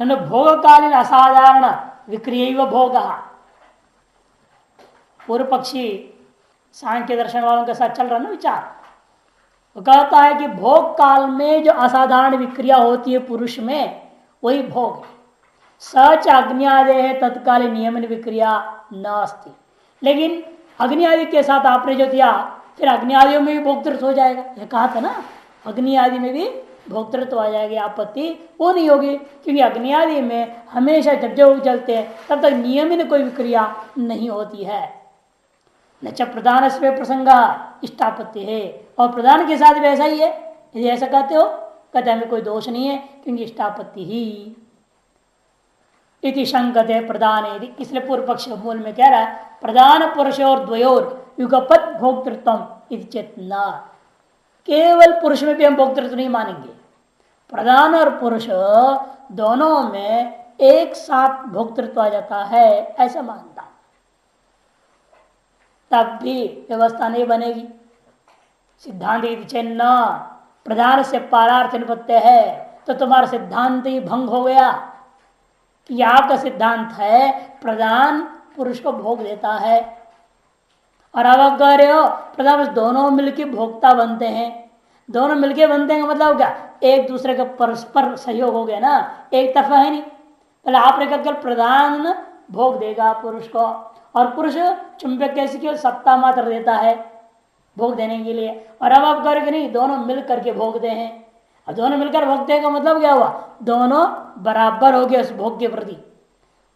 भोगकालीन असाधारण विक्रिय भोग। पूर्व पक्षी सांख्य दर्शन वालों के साथ चल रहा ना विचार। वो कहता है कि भोग काल में जो असाधारण विक्रिया होती है पुरुष में वही भोग है। सच अग्नियादे तत्कालीन नियमन विक्रिया न अस्ति। लेकिन अग्नि आदि के साथ आपने जो दिया फिर अग्नि आदियों में भी भोक्तृत्व हो जाएगा। ये कहा था ना, अग्नि आदि में भी भोक्तृत्व आ जाएगी, आपत्ति वो नहीं होगी। क्योंकि अग्नि आदि में हमेशा जब जब जलते हैं तब तक नियमित कोई विक्रिया नहीं होती है। न च प्रधान से प्रसंग इष्टापत्ति है, और प्रधान के साथ भी ऐसा ही है। यदि ऐसा कहते हो कहते हमें कोई दोष नहीं है क्योंकि इष्टापत्ति ही इति शंकते प्रधान। इसलिए पूर्व पक्ष मूल में कह रहा है प्रधान पुरुष और द्वयोर युगपत भोक्तृत्व चेत न। केवल पुरुष में भी हम भोक्तृत्व नहीं मानेंगे, प्रधान और पुरुष दोनों में एक साथ भोक्तृत्व आ जाता है ऐसा मानता, तब भी व्यवस्था नहीं बनेगी। सिद्धांत न प्रधान से पारार्थ निपत्य है तो तुम्हारा सिद्धांत ही भंग हो गया कि आपका सिद्धांत है प्रधान पुरुष को भोग देता है, और अब आप कह रहे हो प्रधान दोनों मिलकर भोक्ता बनते हैं। दोनों मिलके बनते हैं मतलब क्या, एक दूसरे का परस्पर सहयोग हो गया ना, एक तरफा है नहीं। पहले आपने कहा प्रधान भोग देगा पुरुष को, और पुरुष चुंबक कैसे केवल सत्ता मात्र देता है भोग देने के लिए, और अब आप कह नहीं दोनों मिल करके भोगते हैं। और दोनों मिलकर भोगते का मतलब क्या हुआ, दोनों बराबर हो गए उस भोग के प्रति,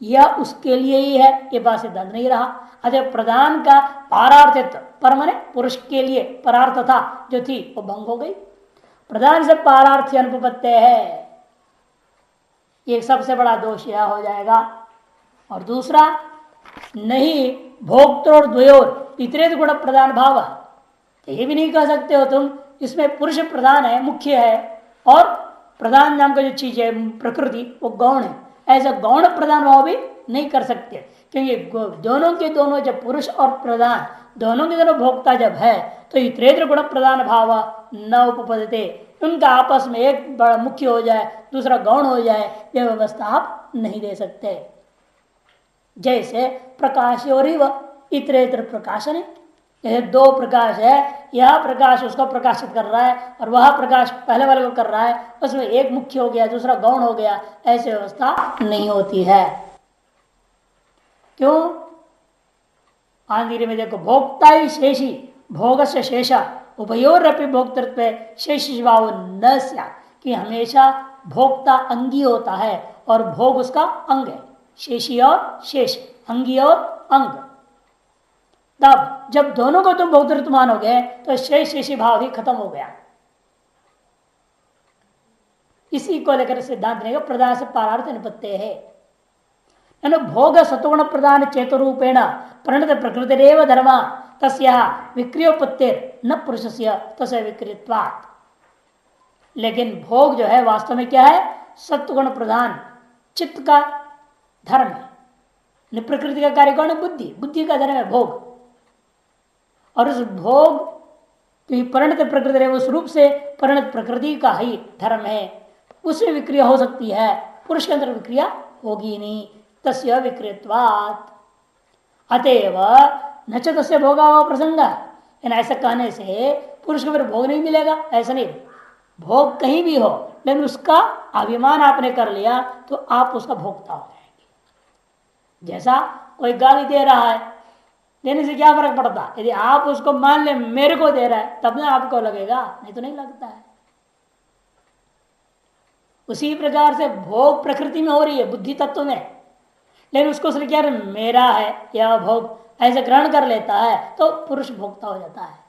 यह उसके लिए ही है, ये बात सिद्धांत नहीं रहा। अतः प्रधान का पारार्थित्व पर माने पुरुष के लिए परार्थ था जो थी वो भंग हो गई। प्रधान से पारार्थी अनुपत्य है, ये सबसे बड़ा दोष यह हो जाएगा। और दूसरा नहीं भोक्तृ और द्वयोर इतरेत गुण प्रधान भाव, ये भी नहीं कह सकते हो तुम इसमें पुरुष प्रधान है मुख्य है और प्रधान नाम का जो चीज है प्रकृति वो गौण है, ऐसा गौण प्रधान भाव भी नहीं कर सकते। क्योंकि दोनों के दोनों जब पुरुष और प्रधान दोनों के दोनों भोक्ता जब है तो इतरेत्र गुण प्रधान भाव न उपपदते, उनका आपस में एक बड़ा मुख्य हो जाए दूसरा गौण हो जाए, यह व्यवस्था आप नहीं दे सकते। जैसे प्रकाश और इतरेत्र प्रकाशन है, यह दो प्रकाश है, यह प्रकाश उसको प्रकाशित कर रहा है और वह प्रकाश पहले वाले को कर रहा है, उसमें एक मुख्य हो गया दूसरा गौण हो गया, ऐसी व्यवस्था नहीं होती है। क्यों, आंधीरे में देखो भोक्ता ही शेषी भोग से शेषा उभयोरपि भोक्तृत्व शेषी भाव न स्या, कि हमेशा भोक्ता अंगी होता है और भोग उसका अंग है, शेषी और शेष अंगी और अंग। तब जब दोनों को तुम भोक्तृत्व मानोगे तो शेष शेषी भाव ही खत्म हो गया। इसी को लेकर सिद्धांत ने प्रधान से पारार्थ निपत्य है। भोग सत्वगुण प्रधान चेतो रूपेण परिणत प्रकृतिरेव धर्म तस्या विक्रियोपत्तिर न पुरुषस्य तस्य विक्रियत्वात्। लेकिन भोग जो है वास्तव में क्या है, सत्वगुण प्रधान चित्त का धर्म है। प्रकृति का कार्य कौन है, बुद्धि, बुद्धि का धर्म है भोग। और उस भोग की परिणत प्रकृति उस रूप से परिणत प्रकृति का ही धर्म है, उसमें विक्रिया हो सकती है, पुरुष के अंदर विक्रिया होगी नहीं, तस्य विक्रियत्वात्। अतएव न च तस्य भोगाभाव प्रसंग, ऐसा कहने से पुरुष को फिर भोग नहीं मिलेगा, ऐसा नहीं। भोग कहीं भी हो लेकिन उसका अभिमान आपने कर लिया तो आप उसका भोक्ता हो जाएंगे। जैसा कोई गाली दे रहा है, देने से क्या फर्क पड़ता, यदि आप उसको मान ले मेरे को दे रहा है तब ना आपको लगेगा, नहीं तो नहीं लगता है। उसी प्रकार से भोग प्रकृति में हो रही है बुद्धि तत्व में, लेकिन उसको उसने क्या मेरा है या भोग ऐसे ग्रहण कर लेता है तो पुरुष भोक्ता हो जाता है।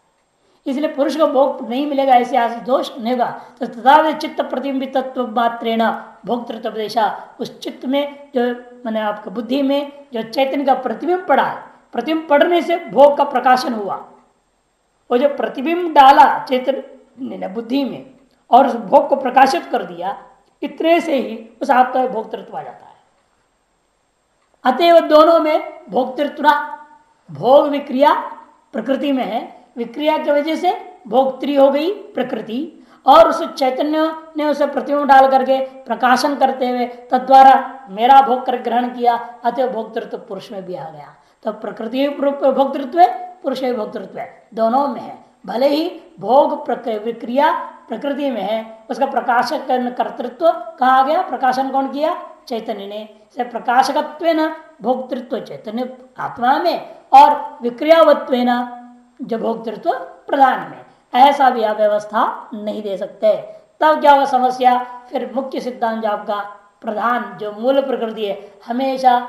इसलिए पुरुष को भोग नहीं मिलेगा, ऐसे आदि दोष नहीं होगा। तो तथा चित्त प्रतिबिंबित तत्व मात्रेण भोक्तृत्व उपदेशा, उस चित्त में जो मैंने आपका बुद्धि में जो चैतन्य का प्रतिबिंब पड़ा है, प्रतिबिंब पड़ने से भोग का प्रकाशन हुआ। वो जो प्रतिबिंब डाला चैतन्य बुद्धि में और उस भोग को प्रकाशित कर दिया, इतने से ही उस आपका भोक्तृत्व आ जाता है। अतएव दोनों में भोक्तृत्व, भोग विक्रिया प्रकृति में है, विक्रिया की वजह से भोक्त्री हो गई प्रकृति, और उस चैतन्य ने उसे प्रतिबिंब डाल करके प्रकाशन करते हुए तद्वारा मेरा भोग कर ग्रहण किया, अतः भोक्तृत्व पुरुष में भी आ गया। तो प्रकृति भोक्तृत्व है, पुरुष भी भोक्तृत्व है, दोनों में है। भले ही भोग विक्रिया प्रकृति में है, उसका प्रकाशक कर्तृत्व कहा गया, प्रकाशन कौन किया? चैतन्य ने। से प्रकाशकत्व न भोक्तृत्व चैतन्य आत्मा में और विक्रियावत्व न जो भोक्तृत्व प्रधान में, ऐसा भी आप व्यवस्था नहीं दे सकते। तब क्या होगा समस्या? फिर मुख्य सिद्धांत जो आपका प्रधान जो मूल प्रकृति है, हमेशा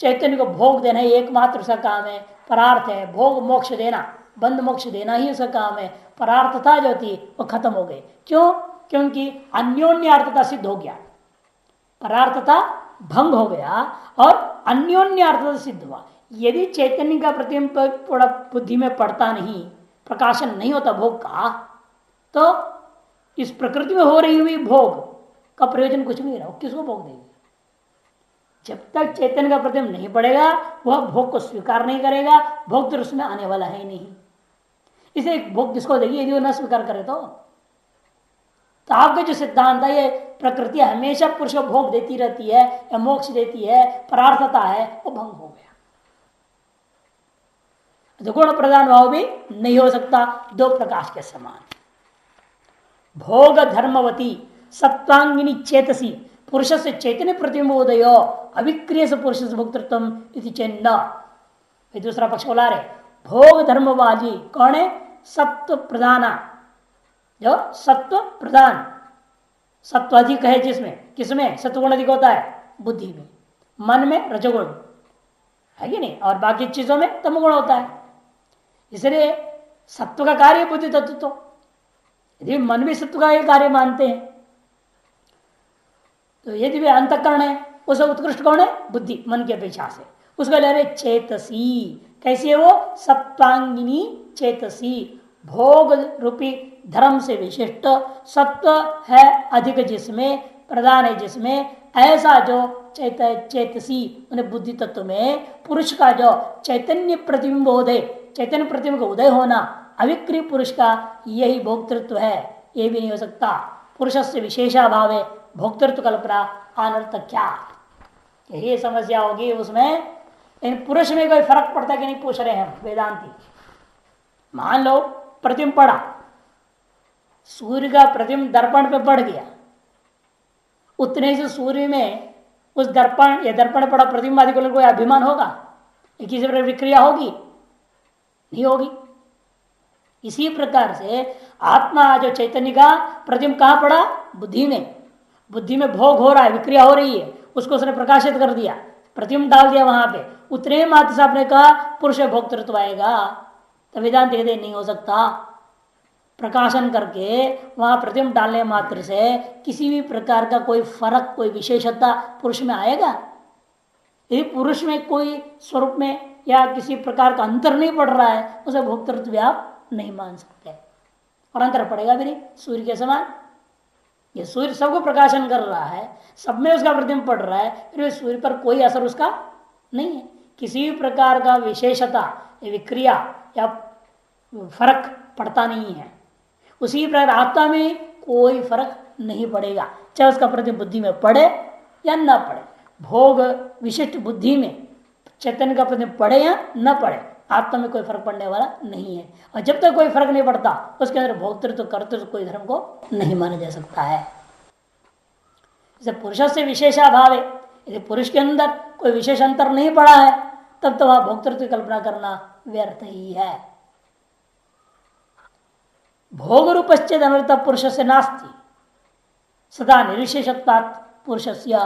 चैतन्य को भोग देना ही एकमात्र उसका काम है, परार्थ है। भोग मोक्ष देना, बंध मोक्ष देना ही उसका काम है। परार्थता जो थी वो खत्म हो गई। क्यों? क्योंकि अन्योन्यार्थता सिद्ध हो गया, परार्थता भंग हो गया और अन्योन्यार्थता सिद्ध हुआ। यदि चैतन्य का प्रतिबिंब थोड़ा बुद्धि में पड़ता नहीं, प्रकाशन नहीं होता भोग का, तो इस प्रकृति में हो रही हुई भोग का प्रयोजन कुछ भी नहीं रहा। किसको भोग देगी? जब तक चैतन्य का प्रतिबिंब नहीं पड़ेगा वह भोग को स्वीकार नहीं करेगा, भोग तो उसमें आने वाला है नहीं। इसे भोग किसको देगी यदि वो न स्वीकार करे तो आपका जो सिद्धांत है ये प्रकृति हमेशा पुरुष को भोग देती रहती है या मोक्ष देती है, परार्थता है, वो भंग हो गया। तो गुण प्रधान भाव भी नहीं हो सकता, दो प्रकाश के समान। भोग धर्मवती सत्वांगिनी चेतसी पुरुष से चैतन्य प्रतिबिंबोदय अविक्रिय से पुरुष से भोक्तृत्व इति चेन्न। दूसरा पक्ष बोला रहे भोग धर्म वाली कौन है? सत्व प्रधाना, जो सत्व प्रधान, सत्व अधिक है जिसमें, किसमें सत्वगुण अधिक होता है? बुद्धि में, मन में रजोगुण है कि नहीं, और बाकी चीजों में तमगुण होता है। इसलिए सत्व का कार्य बुद्धि तत्व, तो यदि मन भी सत्व का कार्य मानते हैं तो यदि वे अंतःकरण है उसे उत्कृष्ट कौन है? बुद्धि, मन की अपेक्षा से। उसको ले रहे चेतसी, कैसी है वो? सत्वांगिनी चेतसी, भोग रूपी धर्म से विशिष्ट सत्व है अधिक जिसमें, प्रधान है जिसमें, ऐसा जो चेतसी उन्हें बुद्धि तत्व में पुरुष का जो चैतन्य प्रतिबिंब उदय, चैतन्य प्रतिबिंब का उदय होना अविक्रिय पुरुष का यही भोक्तृत्व है। ये भी नहीं हो सकता। पुरुष से विशेषाभाव है, भोक्तृत्व कल्पना अनर्थ क्या? यही समस्या होगी उसमें। लेकिन पुरुष में कोई फर्क पड़ता है कि नहीं पूछ रहे हैं हम वेदांती। मान लो प्रतिबिंब पड़ा, सूर्य का प्रतिबिंब दर्पण पे पड़ गया, उतने से सूर्य में उस दर्पण या दर्पण पड़ा प्रतिबिंब आदि को कोई अभिमान होगा? किसी प्रकार विक्रिया होगी? नहीं होगी। इसी प्रकार से आत्मा जो चैतन्य का प्रतिबिंब कहाँ पड़ा? बुद्धि में। बुद्धि में भोग हो रहा है, विक्रिया हो रही है, उसको उसने प्रकाशित कर दिया, प्रतिबिंब डाल दिया वहां पे, उतने मात्र से आपने कहा पुरुष भोक्तृत्व आएगा। तो वेदांत कहते नहीं हो सकता। प्रकाशन करके वहां प्रतिबिंब डालने मात्र से किसी भी प्रकार का कोई फर्क, कोई विशेषता पुरुष में आएगा? यदि पुरुष में कोई स्वरूप में या किसी प्रकार का अंतर नहीं पड़ रहा है, उसे भोक्तृत्व भी आप नहीं मान सकते। और अंतर पड़ेगा भी नहीं सूर्य के समान। ये सूर्य सबको प्रकाशन कर रहा है, सब में उसका प्रतिबिंब पड़ रहा है, फिर सूर्य पर कोई असर उसका नहीं है। किसी भी प्रकार का विशेषता या विक्रिया या फर्क पड़ता नहीं है। उसी प्रकार आत्मा में कोई फर्क नहीं पड़ेगा, चाहे उसका प्रतिबिंब बुद्धि में पड़े या न पड़े। भोग विशिष्ट बुद्धि में चैतन्य का प्रतिबिंब पड़े या न पड़े, आत्मा में कोई फर्क पड़ने वाला नहीं है। और जब तक कोई फर्क नहीं पड़ता उसके अंदर भोक्तृत्व कर्तृत्व कोई धर्म को नहीं माना जा सकता है। जैसे पुरुष से विशेषाभाव है, यदि पुरुष के अंदर कोई विशेष अंतर नहीं पड़ा है तब तो वह भोक्तृत्व की कल्पना करना व्यर्थ ही है। भोग रूपश्चेद अनर्थ पुरुष से नास्ति सदा निर्विशेषत्वात् पुरुषस्य,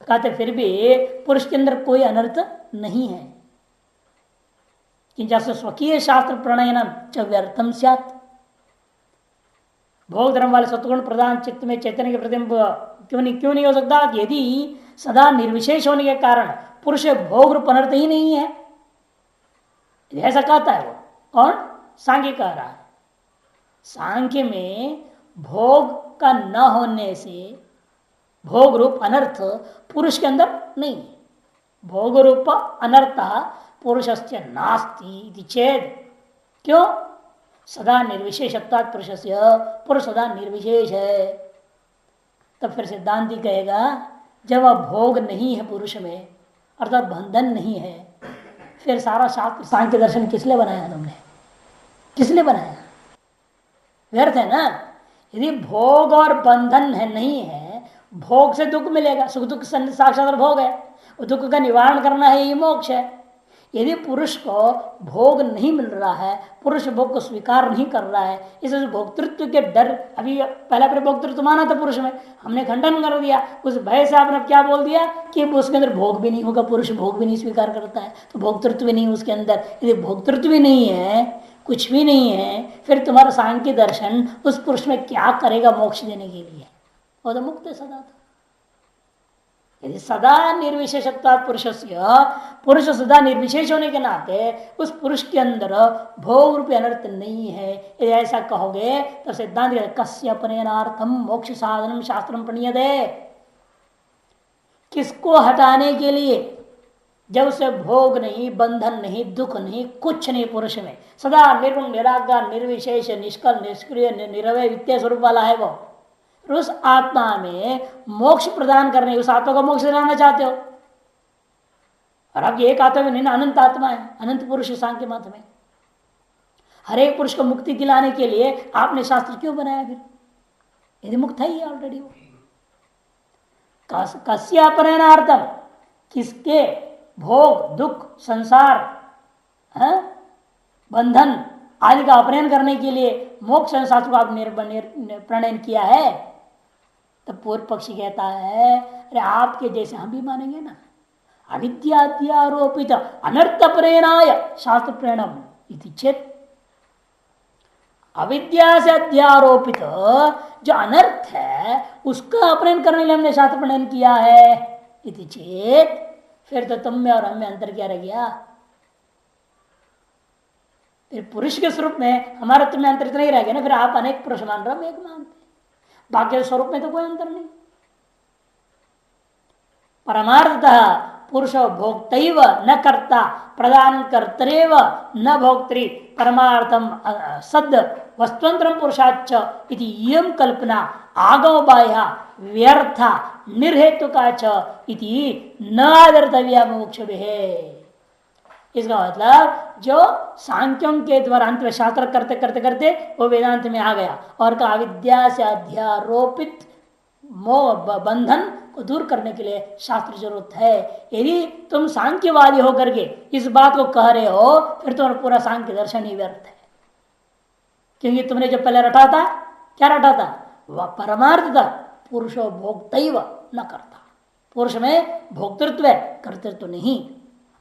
कहते फिर भी पुरुष के अंदर कोई अनर्थ नहीं है। जैसे स्वकीय शास्त्र प्रणयन च व्यर्थम स्यात्, भोग धर्म वाले सत्वगुण प्रधान चित्त में चैतन्य के प्रतिबिंब क्यों नहीं हो सकता? यदि सदा निर्विशेष होने के कारण पुरुष भोग रूप अनर्थ ही नहीं है। ऐसा कहता है वो कौन? सांख्य कह रहा है। सांख्य में भोग का न होने से भोग रूप अनर्थ पुरुष के अंदर नहीं है। भोग रूप अनर्थ पुरुषस्य नास्ति चेद, क्यों? सदा निर्विशेषत्वात् पुरुषस्य, पुरुष सदा निर्विशेष है। तब फिर सिद्धांति कहेगा जब वह भोग नहीं है पुरुष में अर्थात बंधन नहीं है, फिर सारा शास्त्र सांख्य दर्शन किस लिए बनाया तुमने? किस लिए बनाया? व्यर्थ है ना। यदि भोग और बंधन है नहीं है, भोग से दुख मिलेगा, सुख दुख साक्षात भोग है, वो दुख का निवारण करना है, ये मोक्ष है। यदि पुरुष को भोग नहीं मिल रहा है, पुरुष भोग को स्वीकार नहीं कर रहा है, इसलिए भोक्तृत्व के डर, अभी पहला पर भोक्तृत्व माना था पुरुष में, हमने खंडन कर दिया, उस भय से आपने क्या बोल दिया कि उसके अंदर भोग भी नहीं होगा, पुरुष भोग भी नहीं स्वीकार करता है, तो भोक्तृत्व भी नहीं उसके अंदर। यदि भोक्तृत्व भी नहीं है, कुछ भी नहीं है, फिर तुम्हारा सांख्य दर्शन उस पुरुष में क्या करेगा मोक्ष देने के लिए? वो तो मुक्त है सदा था। यदि सदा निर्विशेषत्वात् पुरुषस्य, पुरुष सदा निर्विशेष होने के नाते उस पुरुष के अंदर भोग रूपी अनर्थ नहीं है, यदि ऐसा कहोगे तो सिद्धांत कस्य अपनेनार्थम मोक्ष साधनम शास्त्रम प्रणीयते, किसको हटाने के लिए? जब उसे भोग नहीं, बंधन नहीं, दुख नहीं, कुछ नहीं, पुरुष में सदा निर्गुण निराकार निर्विशेष निष्कल निष्क्रिय निरवय वित्तीय स्वरूप वाला है वो, उस आत्मा में मोक्ष प्रदान करने, उस आत्मा को मोक्ष दिलाना चाहते हो। और अब एक आत्मा में नहीं ना, अनंत आत्मा है, अनंत पुरुष सांख्य मत में। हर एक पुरुष को मुक्ति दिलाने के लिए आपने शास्त्र क्यों बनाया फिर? यदि मुक्त है ही ऑलरेडी वो। कस्य अपहरणार्थम, किसके भोग दुख संसार बंधन आदि का अपहरण करने के लिए मोक्ष शास्त्र को आप प्रणयन किया है? तो पूर्व पक्षी कहता है अरे आपके जैसे हम भी मानेंगे ना, अविद्यारोपित अनर्थ प्रेरणाय शास्त्र प्रेरणम इति चेत, अविद्या से अध्यारोपित जो अनर्थ है उसका अपहरण करने के लिए हमने शास्त्र प्रणयन किया है इति चेत, फिर तो तुम में और हम में अंतर क्या रह गया? फिर पुरुष के स्वरूप में हमारा तुम में अंतर नहीं रह गया ना। फिर आप अनेक पुरुष मान रहे, हम एक मानते, बाकी स्वरूप में तो कोई अंतर नहीं। परमार्थतः पुरुष भोक्तैव न कर्ता प्रदान कर्तरेव न भोक्तृ परमार्थम सद वस्तुअंतरम पुरुषाच्च इति इयं कल्पना आगम बाह्य व्यर्था निर्हेतुका च इति न आदर्तव्या मोक्ष है। इसका मतलब जो सांख्यों के द्वारा अंत में शास्त्र करते करते करते वो वेदांत में आ गया और का अविद्या से अध्यारोपित मोह बंधन को दूर करने के लिए शास्त्र जरूरत है। यदि तुम सांख्यवादी होकर के इस बात को कह रहे हो फिर तुम्हारा पूरा सांख्य दर्शन ही व्यर्थ है, क्योंकि तुमने जो पहले रटा था, क्या रटा था? वह परमार्थ था, पुरुषो भोक्तैव न करता, पुरुष में भोक्तृत्व है, कर्तृत्व नहीं,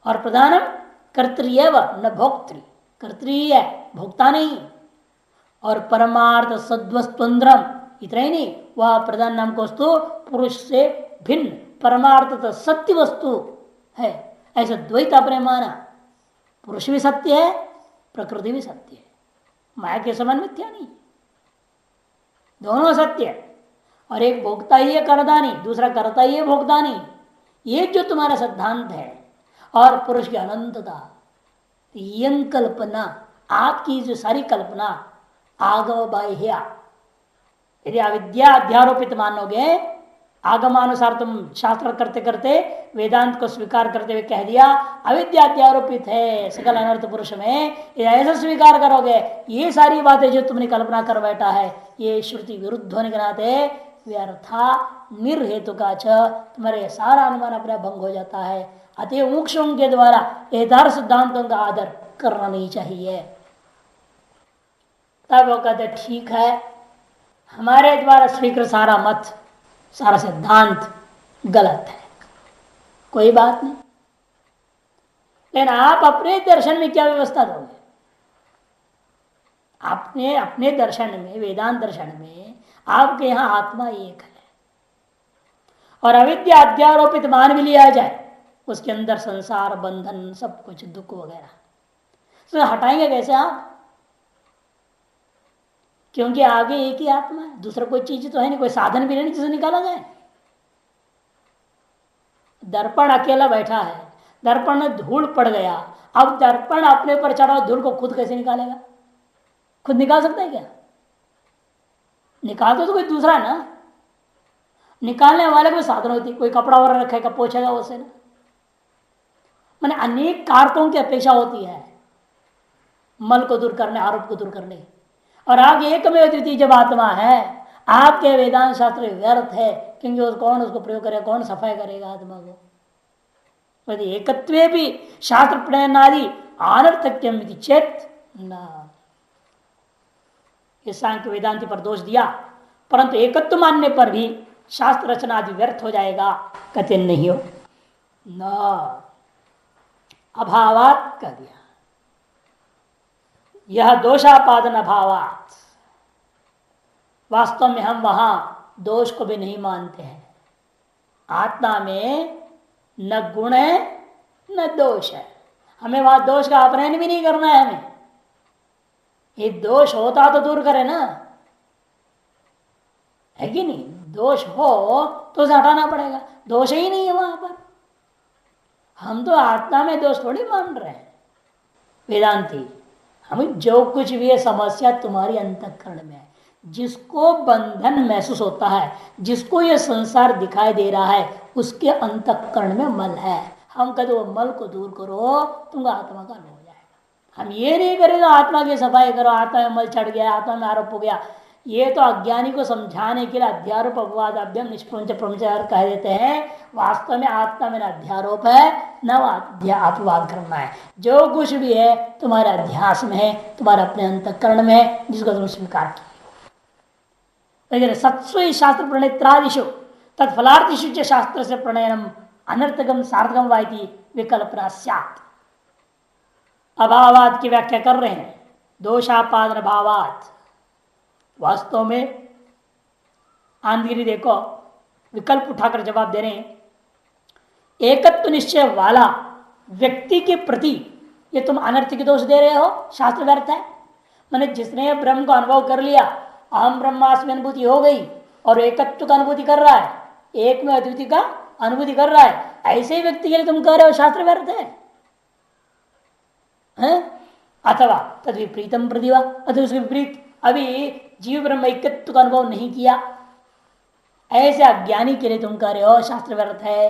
और प्रधानम कर्तृयव न भोक्तृ, कर्तृ है भोक्ता नहीं, और परमार्थ सद्वस्तुंद्रम इतना ही नहीं, वह प्रधान नाम को वस्तु पुरुष से भिन्न परमार्थ सत्य वस्तु है। ऐसा द्वैत अपने माना, पुरुष भी सत्य है प्रकृति भी सत्य है, माया के समान मिथ्या नहीं, दोनों सत्य है। और एक भोक्ता ही है करता नहीं, दूसरा करता ही है भोक्ता नहीं, ये जो तुम्हारा सिद्धांत है। और पुरुष की अनंतता, यं कल्पना, आपकी जो सारी कल्पना आगम बाह्य, यदि अविद्या अध्यारोपित मानोगे, आगमानुसार तुम शास्त्र करते करते वेदांत को स्वीकार करते हुए कह दिया अविद्या अध्यारोपित है सकल अनर्थ पुरुष में, ऐसा स्वीकार करोगे, ये सारी बातें जो तुमने कल्पना कर बैठा है ये श्रुति विरुद्ध होने के नाते व्यर्था निर्हेतु का तुम्हारे सारा अनुमान अपना भंग हो जाता है। अतः मोक्षों के द्वारा यथार्थ सिद्धांतों का आदर करना नहीं चाहिए। तब वो कहते ठीक है, हमारे द्वारा स्वीकृत सारा मत सारा सिद्धांत गलत है, कोई बात नहीं, लेकिन आप अपने दर्शन में क्या व्यवस्था दोगे? आपने अपने दर्शन में, वेदांत दर्शन में आपके यहां आत्मा एक है और अविद्या अध्यारोपित मान भी लिया जाए, उसके अंदर संसार बंधन सब कुछ दुख वगैरह, तो हटाएंगे कैसे आप? क्योंकि आगे एक ही आत्मा है, दूसरा कोई चीज तो है नहीं, कोई साधन भी नहीं जिसे निकाला जाए। दर्पण अकेला बैठा है, दर्पण में धूल पड़ गया, अब दर्पण अपने पर चढ़ा धूल को खुद कैसे निकालेगा? खुद निकाल सकता है क्या? निकाल तो कोई दूसरा है ना, निकालने वाले कोई साधन होती, कोई कपड़ा वगैरह रखेगा पोछेगा उसे ना। मैंने अनेक कारकों की अपेक्षा होती है मल को दूर करने, आरोप को दूर करने। और आप एक में द्वितीय जब आत्मा है, आपके वेदांत शास्त्र व्यर्थ है, क्योंकि कौन उसको प्रयोग करेगा, कौन सफाई करेगा आत्मा को? यदि एकत्वे भी शास्त्र प्रणयनादि अनर्थक्यम चेत न, सांख्य वेदांति पर दोष दिया, परंतु एकत्व मानने पर भी शास्त्र रचना आदि व्यर्थ हो जाएगा, कहते नहीं हो न, अभावात कर दिया। यह दोषापादन अभावात, वास्तव में हम वहां दोष को भी नहीं मानते हैं। आत्मा में न गुण है न दोष है, हमें वहां दोष का अपहरण भी नहीं करना है। हमें ये दोष होता तो दूर करे ना, है कि नहीं? दोष हो तो उसे हटाना पड़ेगा, दोष ही नहीं है वहां पर। हम तो आत्मा में दोष थोड़ी मान रहे हैं वेदांती। हमें जो कुछ भी है समस्या तुम्हारी अंतःकरण में है, जिसको बंधन महसूस होता है, जिसको यह संसार दिखाई दे रहा है, उसके अंतःकरण में मल है। हम कहते वो मल को दूर करो, तुमका आत्मा का हो जाएगा। हम ये नहीं करेंगे आत्मा की सफाई करो, आत्मा में मल चढ़ गया, आत्मा में आरोप हो गया। ये तो अज्ञानी को समझाने के लिए अध्यारोप अपवाद अभ्यम निष्प्रंच प्रमचार कह देते हैं। वास्तव में आत्मा में न अध्यारोप है न अपवाद करना है। जो कुछ भी है तुम्हारे अध्यास में है, तुम्हारे अपने अंतःकरण में है, जिसको तुम स्वीकार किया। सत्स्व शास्त्र प्रणेत्रादिशु तत्फलार्थिशु च शास्त्र से प्रणयनम अनर्थकम सार्थकम वाइति विकल्पना स्यात्। अभावाद की व्याख्या कर रहे हैं, दोषापादन भावात। वास्तव में आंधगिरी देखो विकल्प उठाकर जवाब दे रहे हैं, एकत्व निश्चय वाला व्यक्ति के प्रति ये तुम अनर्थ की दोष दे रहे हो, शास्त्र व्यर्थ है। मैंने जिसने ब्रह्म को अनुभव कर लिया, अहम ब्रह्मास्मि अनुभूति हो गई और एकत्व का अनुभूति कर रहा है, एक में अद्वितीय का अनुभूति कर रहा है, ऐसे ही व्यक्ति के लिए तुम कह रहे हो शास्त्र व्यर्थ है? अथवा तद विपरीतम प्रतिभा, अथवा उसके विपरीत अभी जीव ब्रह्म एकत्व का अनुभव नहीं किया, ऐसे अज्ञानी के लिए तुम कह रहे हो शास्त्र व्यर्थ है।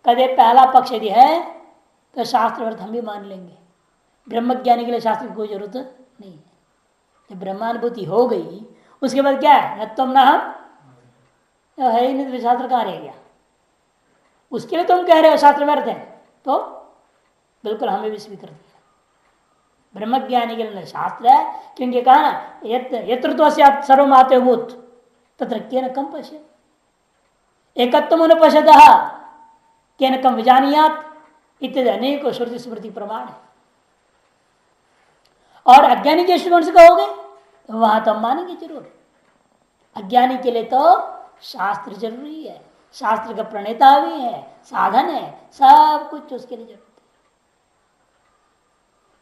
कदे पहला पक्ष यदि है तो शास्त्र व्यर्थ हम भी मान लेंगे, ब्रह्मज्ञानी के लिए शास्त्र की कोई जरूरत नहीं है। जब ब्रह्मानुभूति हो गई उसके बाद क्या है, न तुम न हम, है ही नहीं तो शास्त्र कहाँ रह गया? उसके लिए तुम कह रहे हो शास्त्र व्यर्थ है, तो बिल्कुल हमें भी स्वीकृत किया। ब्रह्मज्ञानी के लिए शास्त्र है, क्योंकि कहा ना यत्र तो सर्वमात्मभूत तत्र केन कम पश्य, एकत्वम अनुपश्यतः केन कम विजानीयात् इत्यादि अनेक श्रुति स्मृति प्रमाण है। और अज्ञानी के दृष्टिकोण से कहोगे तो वहां तो हम मानेंगे जरूर। अज्ञानी के लिए तो शास्त्र जरूरी है, शास्त्र का प्रणेता भी है, साधन है, सब कुछ उसके लिए जरूरी है।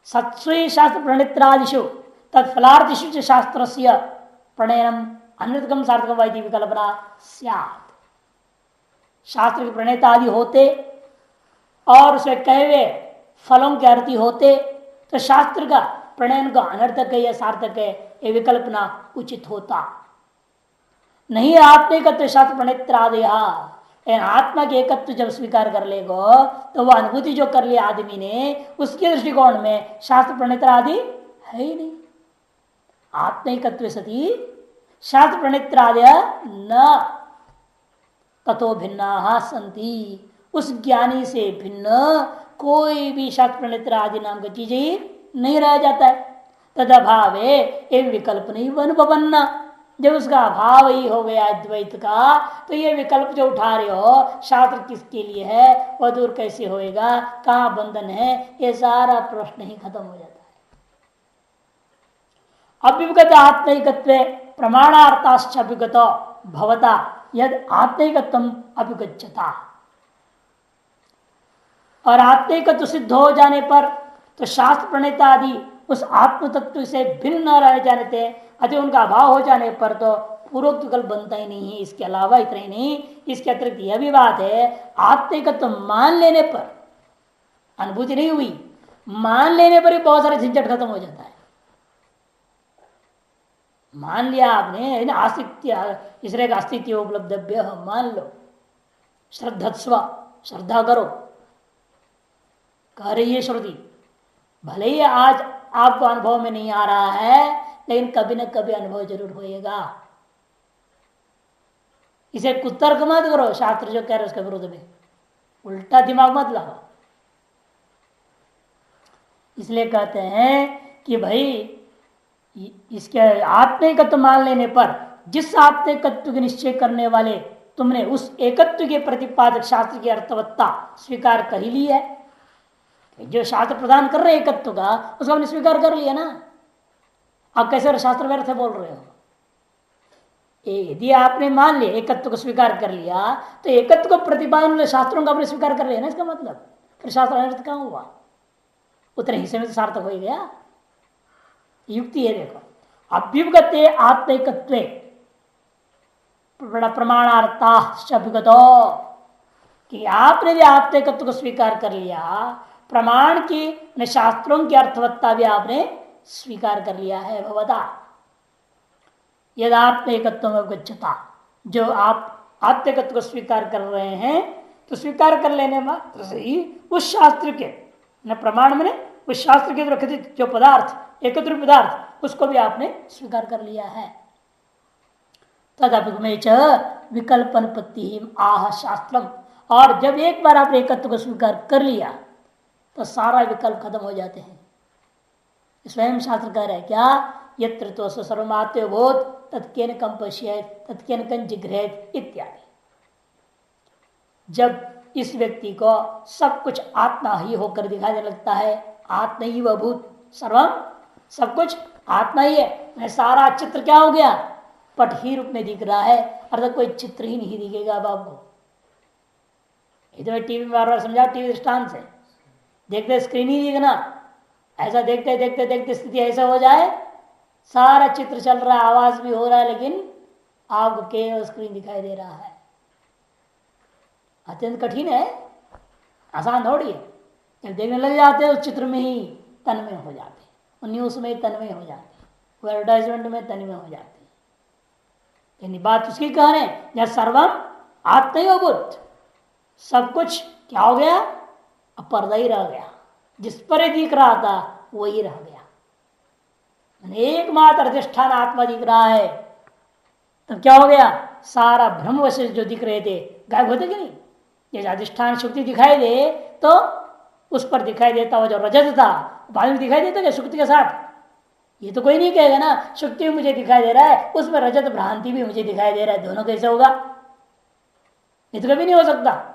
सत्स्वी शास्त्र प्रणेत्रादिशु तत्फलार्थिशु शास्त्र से प्रणयनम अनर्थकम सार्थकम वाइति विकल्पना स्यात्। शास्त्र के प्रणेता आदि होते और उसे कहे हुए फलों के अर्थी होते तो शास्त्र का प्रणयन का अनर्थक है या सार्थक है, ये विकल्पना उचित होता नहीं। आत्मिकत्व शास्त्र प्रणेत्रादया, आत्मा के एकत्व जब स्वीकार कर लेगो तो वह अनुभूति जो कर लिया आदमी ने, उसके दृष्टिकोण में शास्त्र प्रणेत्र आदि है ही नहीं। आत्मिकत्व सती शास्त्र प्रणेत्रादय न ततो भिन्ना संति, उस ज्ञानी से भिन्न कोई भी शास्त्र प्रणेत्र आदि नाम का चीज ही नहीं रह जाता है। तदभावे एक विकल्प नहीं अनुपन्ना, जब उसका अभाव ही हो गया अद्वैत का, तो ये विकल्प जो उठा रहे हो शास्त्र किसके लिए है, वह दूर कैसे होएगा, कहाँ बंधन है, ये सारा प्रश्न ही खत्म हो जाता है। अभ्युगत आत्मिकत्व प्रमाणार्थाश्च अभ्युगत भवता यद आत्मिकत्वम अभ्युगच्छता, और आत्मिकत्व सिद्ध हो जाने पर तो शास्त्र प्रणेता आदि उस आत्म तत्व से भिन्न न रह जाने थे, अति उनका अभाव हो जाने पर तो पूर्वोक्त विकल्प बनता ही नहीं है। इसके अलावा इतना ही नहीं, इसके अतिरिक्त यह भी बात है, आत्मिकत्व मान लेने पर, अनुभूति नहीं हुई, मान लेने पर ही बहुत सारे झंझट खत्म हो जाता है। मान लिया आपने आस्तित्य, इसलिए अस्तित्व उपलब्धव्य मान लो, श्रद्धस्व, श्रद्धा करो, कह रही है श्रुति। भले ही आज आपको अनुभव में नहीं आ रहा है, लेकिन कभी न कभी अनुभव जरूर होएगा। इसे कुतर्क मत करो, शास्त्र जो कह रहे उसके विरुद्ध में उल्टा दिमाग मत लगाओ। इसलिए कहते हैं कि भाई इसके आत्मिकत्व मान लेने पर, जिस आत्मिकत्व के निश्चय करने वाले तुमने उस एकत्व के प्रतिपादक शास्त्र की अर्थवत्ता स्वीकार कर ही ली है। जो शास्त्र प्रदान कर रहे एकत्व का, उसको हमने स्वीकार कर लिया ना। आप कैसे शास्त्र व्यर्थ बोल रहे हो? यदि आपने मान लिया, एकत्व को स्वीकार कर लिया, तो एकत्व को प्रतिपादन शास्त्रों का आपने स्वीकार कर लिया ना, इसका मतलब फिर शास्त्र अनर्थ कहां हुआ? उतने हिस्से में तो सार्थक हो ही गया। युक्ति है, देखो, अभ्युपगते आत्मैकत्व प्रमाणार्थाभिगतो, कि आपने भी आत्मैकत्व को स्वीकार कर लिया, प्रमाण की शास्त्रों की अर्थवत्ता भी आपने स्वीकार कर लिया है। भवता यद आत्मैकत्व में गच्छता, जो आप आत्मैकत्व को स्वीकार कर रहे हैं, तो स्वीकार कर लेने मात्र से ही उस शास्त्र के न प्रमाण में उस शास्त्र के कथित जो पदार्थ एकत्र पदार्थ, उसको भी आपने स्वीकार कर लिया है। तदभिगमे च विकल्पनपत्ति आह शास्त्रम, और जब एक बार आपने एकत्व को स्वीकार कर लिया तो सारा विकल्प खत्म हो जाते हैं। स्वयं शास्त्र कह रहे हैं क्या? यत्र तो सर्वमात्मभूत तत्केन कम पश्येत तत्केन कं जिघ्रेत इत्यादि। जब इस व्यक्ति को सब कुछ आत्मा ही होकर दिखाई देने लगता है, आत्मा ही वह भूत सर्वम, सब कुछ आत्मा ही है, मैं सारा चित्र क्या हो गया? पट ही रूप में दिख रहा है, अर्थात कोई चित्र ही नहीं दिखेगा अब आपको। इधर टीवी में बार बार समझा, टीवी दृष्टांत से देखते स्क्रीन ही दिखना, ऐसा देखते देखते देखते स्थिति ऐसा हो जाए सारा चित्र चल रहा है, आवाज भी हो रहा है, लेकिन आपको केवल स्क्रीन दिखाई दे रहा है। अत्यंत कठिन है, आसान थोड़ी है। जब देखने लग जाते हैं उस चित्र में ही तन्मय हो जाते हैं, न्यूज में तन्मय हो जाते हैं, वो एडवर्टाइजमेंट में तन्मय हो जाते हैं। यानी बात उसकी कह रहे हैं, जहाँ सर्वम आत्मयोभूत, सब कुछ क्या हो गया? अब पर्दा ही रह गया, जिस पर ही दिख रहा था वही रह गया। एकमात्र अधिष्ठान आत्मा दिख रहा है, तब क्या हो गया? सारा ब्रह्मवश जो दिख रहे थे गायब होते कि नहीं? ये अधिष्ठान शुक्ति दिखाई दे तो उस पर दिखाई देता हुआ जो रजत था बाद में दिखाई देता क्या शुक्ति के साथ? ये तो कोई नहीं कहेगा ना, शुक्ति भी मुझे दिखाई दे रहा है, उसमें रजत भ्रांति भी मुझे दिखाई दे रहा है, दोनों कैसे होगा? ये तो कभी नहीं हो सकता।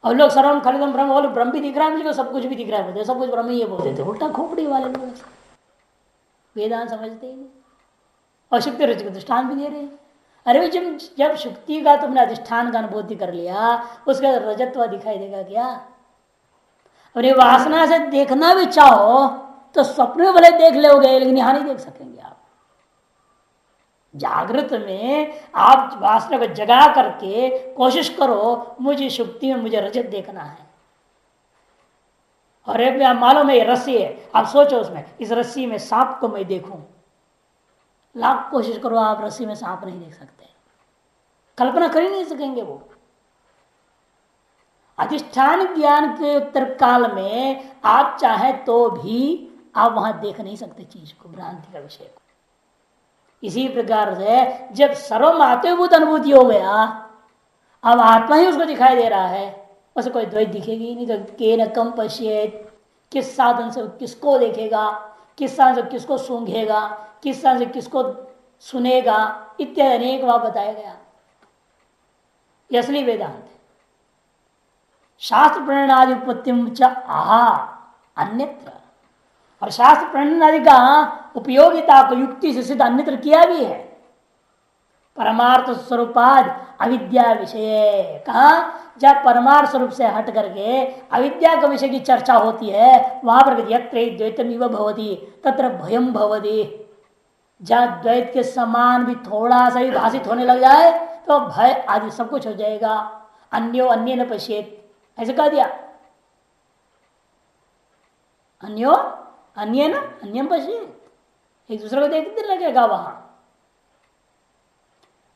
और लोग सर्वम खलिदम ब्रह्म, बोले ब्रह्म भी दिख रहा है मुझे, सब कुछ भी दिख रहा है, बोलते सब कुछ ब्रह्म ही है बोलते थे। उल्टा खोपड़ी वाले लोग वेदांत समझते ही नहीं, और शुक्ति रजत दृष्टान भी दे रहे हैं। अरे जब शुक्ति का तुमने अधिष्ठान का अनुभूति कर लिया, उसका रजत्व दिखाई देगा क्या? अरे वासना से देखना भी चाहो तो स्वप्न में भले देख लोगे, लेकिन यहां नहीं देख सकेंगे आप। जागृत में आप वासना को जगा करके कोशिश करो, मुझे शुक्ति में मुझे रजत देखना है। और एक मालूम है ये रस्सी है, आप सोचो उसमें इस रस्सी में सांप को मैं देखूं, लाख कोशिश करो आप रस्सी में सांप नहीं देख सकते, कल्पना कर ही नहीं सकेंगे। वो अधिष्ठान ज्ञान के उत्तर काल में आप चाहे तो भी आप वहां देख नहीं सकते चीज को, भ्रांति का विषय को। इसी प्रकार से जब सर्वम आत्मभूत अनुभूति हो गया, अब आत्मा ही उसको दिखाई दे रहा है, उसे कोई द्वैत दिखेगी नहीं। तो के न कम पश्येत, किस साधन से किसको देखेगा, किस साधन से किसको सूंघेगा, किस साधन से किसको सुनेगा, इत्यादि अनेक बात बताया गया। ये असली वेदांत है। शास्त्र प्रणयनादि उपत्तिम च आहा अन्यत्र, और शास्त्र प्रणयनादि का उपयोगिता को युक्ति से सिद्ध अन्यत्र किया भी है। परमार्थ स्वरूपाद अविद्या विषय, कहा जब परमार्थ स्वरूप से हट करके अविद्या के विषय की चर्चा होती है, वहां पर यत्र द्वैतमिव भवति तत्र भयम भवति। जब द्वैत के समान भी थोड़ा सा भी भाषित होने लग जाए तो भय आदि सब कुछ हो जाएगा। अन्यो अन्य न पश्येत, ऐसे कह दिया, अन्यो अन्य न अन्य पश्येत, एक दूसरे को देखने लगेगा वहां।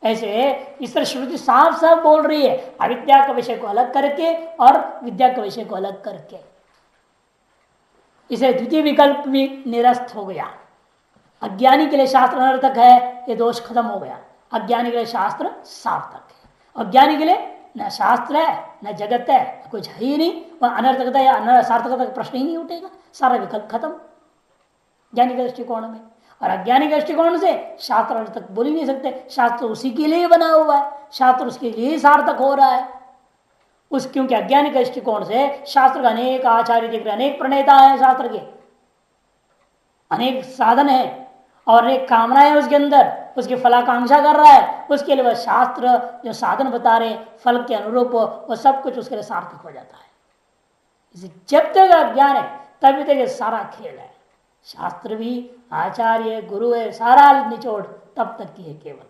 ऐसे इस तरह श्रुति साफ साफ बोल रही है, अविद्या का विषय को अलग करके और विद्या का विषय को अलग करके। इसे द्वितीय विकल्प भी निरस्त हो गया। अज्ञानी के लिए शास्त्र अनर्थक है, ये दोष खत्म हो गया। अज्ञानी के लिए शास्त्र सार्थक है। अज्ञानी के लिए न शास्त्र है न जगत है, कुछ है ही नहीं, वह अनर्थकता या सार्थकता का प्रश्न ही नहीं उठेगा, सारा विकल्प खत्म ज्ञानी के दृष्टिकोण में। और अज्ञानी के दृष्टिकोण से शास्त्र अर्थक बोल ही नहीं सकते, शास्त्र उसी के लिए बना हुआ है, शास्त्र उसके लिए सार्थक हो रहा है उस, क्योंकि अज्ञानी के दृष्टिकोण से शास्त्र का अनेक आचार्य दिख रहे, अनेक प्रणेता है, शास्त्र के अनेक साधन है और अनेक कामनाएं उसके अंदर, उसकी फलाकांक्षा कर रहा है, उसके लिए वह शास्त्र जो साधन बता रहे फल के अनुरूप वह सब कुछ उसके लिए सार्थक हो जाता है। इसे जब तक अज्ञान है तभी तक सारा खेल है, शास्त्र भी आचार्य गुरु है, सारा निचोड़ तब तक की है केवल।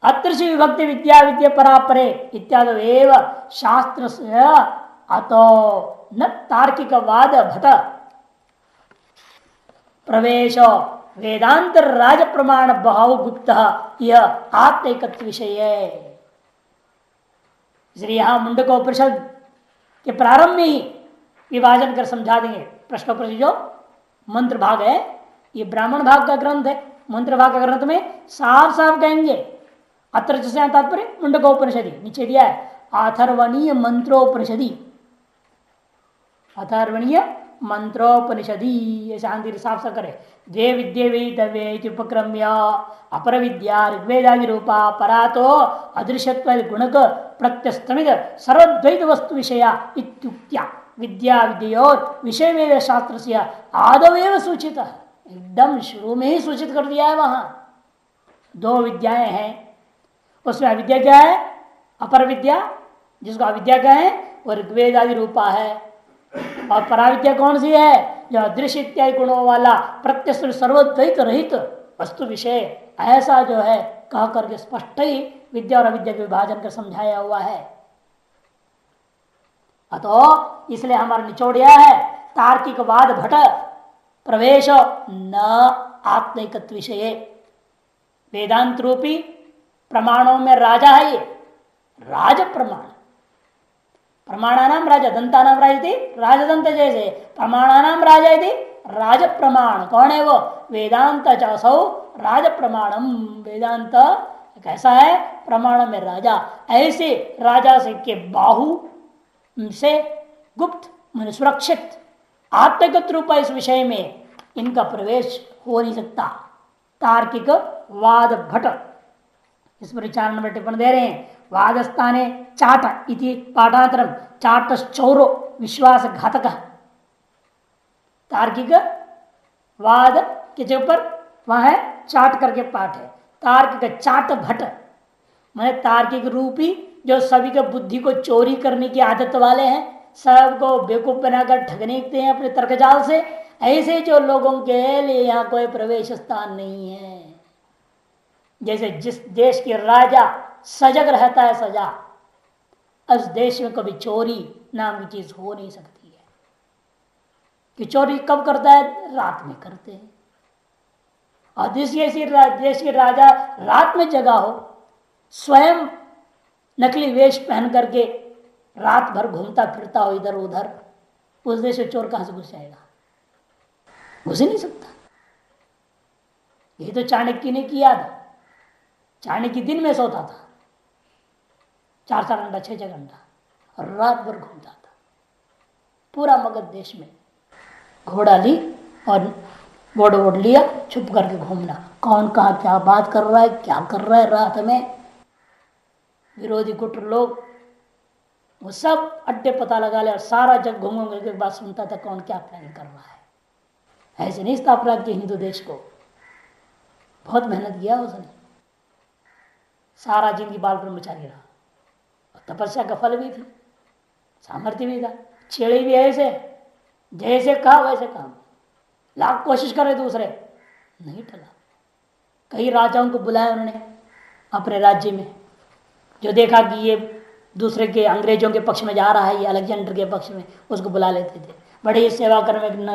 अत्र से विभक्ति विद्या विद्या परापरे इत्यादि एव शास्त्र से अतो न तार्किकवाद भट प्रवेश वेदांत राज प्रमाण भाव गुप्त यह आत्मैकत्व विषय है। इसलिए यहां मुंडकोपनिषद के प्रारंभ में ही विभाजन कर समझा देंगे। प्रश्नोपनिषद जो मंत्र भाग है, ये ब्राह्मण भाग का ग्रंथ है, मंत्र भाग का ग्रंथ में साफ साफ कहेंगे अत्र से तात्पर्य मुंडकोपनिषदि, नीचे दिया है अथर्वणीय मंत्रोपनिषदि, अथर्वणीय मंत्रोपनिषदि, ऐसे शांति साफ साफ करे। द्वे विद्ये वेदितव्ये उपक्रम्य अपर विद्या ऋग्वेदादि रूपा परातो अदृश्यत्व गुणक प्रत्यस्तमित सर्वद्वैत वस्तु विषया इत्युक्त्या विद्या विद्योर विषय वेद शास्त्र से आदवेव सूचित, एकदम शुरू में ही सूचित कर दिया है। वहां दो विद्याएं हैं, उसमें अविद्या क्या है, अपर विद्या जिसको अविद्या कहें वो ऋग्वेद आदि रूपा है, और पराविद्या कौन सी है, जो अदृश्य इत्यादि गुणों वाला प्रत्यक्ष सर्वद्वैत रहित वस्तु विषय, ऐसा जो है कह करके स्पष्ट ही विद्या और अविद्या के विभाजन कर समझाया हुआ है। अतो इसलिए हमारा निचोड़ यह है तार्किकवाद भट प्रवेश न आत्मैकत्व विषय, वेदांत रूपी प्रमाणों में राजा है ये, राज प्रमाण, प्रमाणानाम राजा दंतानाम राज थी राजदंत, जैसे प्रमाणानाम राजा थी राज प्रमाण, कौन है वो, वेदांत चासौ राज प्रमाणम, वेदांत कैसा है, प्रमाण में राजा, ऐसे राजा से के बाहु से गुप्त मन सुरक्षित आत्मगत रूप इस विषय में इनका प्रवेश हो नहीं सकता। तार्किक वाद भट, इस पर 4 नंबर टिप्पणी दे रहे हैं। वादस्थाने चाट इति पाठांतरम चाटश्चौरो विश्वासघातक, तार्किक वाद के जो ऊपर वहां है चाट करके पाठ है, तार्किक चाट भट मैंने तार्किक रूपी जो सभी के बुद्धि को चोरी करने की आदत वाले हैं, सबको बेवकूफ बनाकर ठगने हैं अपने तर्कजाल से, ऐसे जो लोगों के लिए यहाँ कोई प्रवेश स्थान नहीं है। जैसे जिस देश के राजा सजग रहता है सजा, उस देश में कभी चोरी नाम की चीज हो नहीं सकती है। कि चोरी कब करता है, रात में करते हैं। और देश के राजा रात में जगा हो, स्वयं नकली वेश पहन करके रात भर घूमता फिरता हो इधर उधर, उस देश में चोर कहां से घुस जाएगा, घुस ही नहीं सकता। यही तो चाणक्य ने किया था। चाणक्य दिन में सोता था 4-4 घंटा 6-6 घंटा, और रात भर घूमता था पूरा मगध देश में, घोड़ा ली और घोड़ा ओढ़ लिया, छुप करके घूमना, कौन कहाँ क्या बात कर रहा है, क्या कर रहा है रात में। विरोधी गुट लोग वो सब अड्डे पता लगा ले और सारा जग घूम घूम के बाद सुनता था कौन क्या प्लान कर रहा है। ऐसे नहीं स्थापना की हिंदू देश को, बहुत मेहनत किया उसने, सारा जिंदगी बाल ब्रह्मचारी रहा, तपस्या का फल भी थी, सामर्थ्य भी था, छेड़े भी ऐसे जैसे कहा वैसे काम, लाख कोशिश करे दूसरे नहीं टला। कई राजाओं को बुलाया उन्होंने अपने राज्य में, जो देखा कि ये दूसरे के अंग्रेजों के पक्ष में जा रहा है, ये अलेक्जेंडर के पक्ष में, उसको बुला लेते थे, बड़े सेवा कर में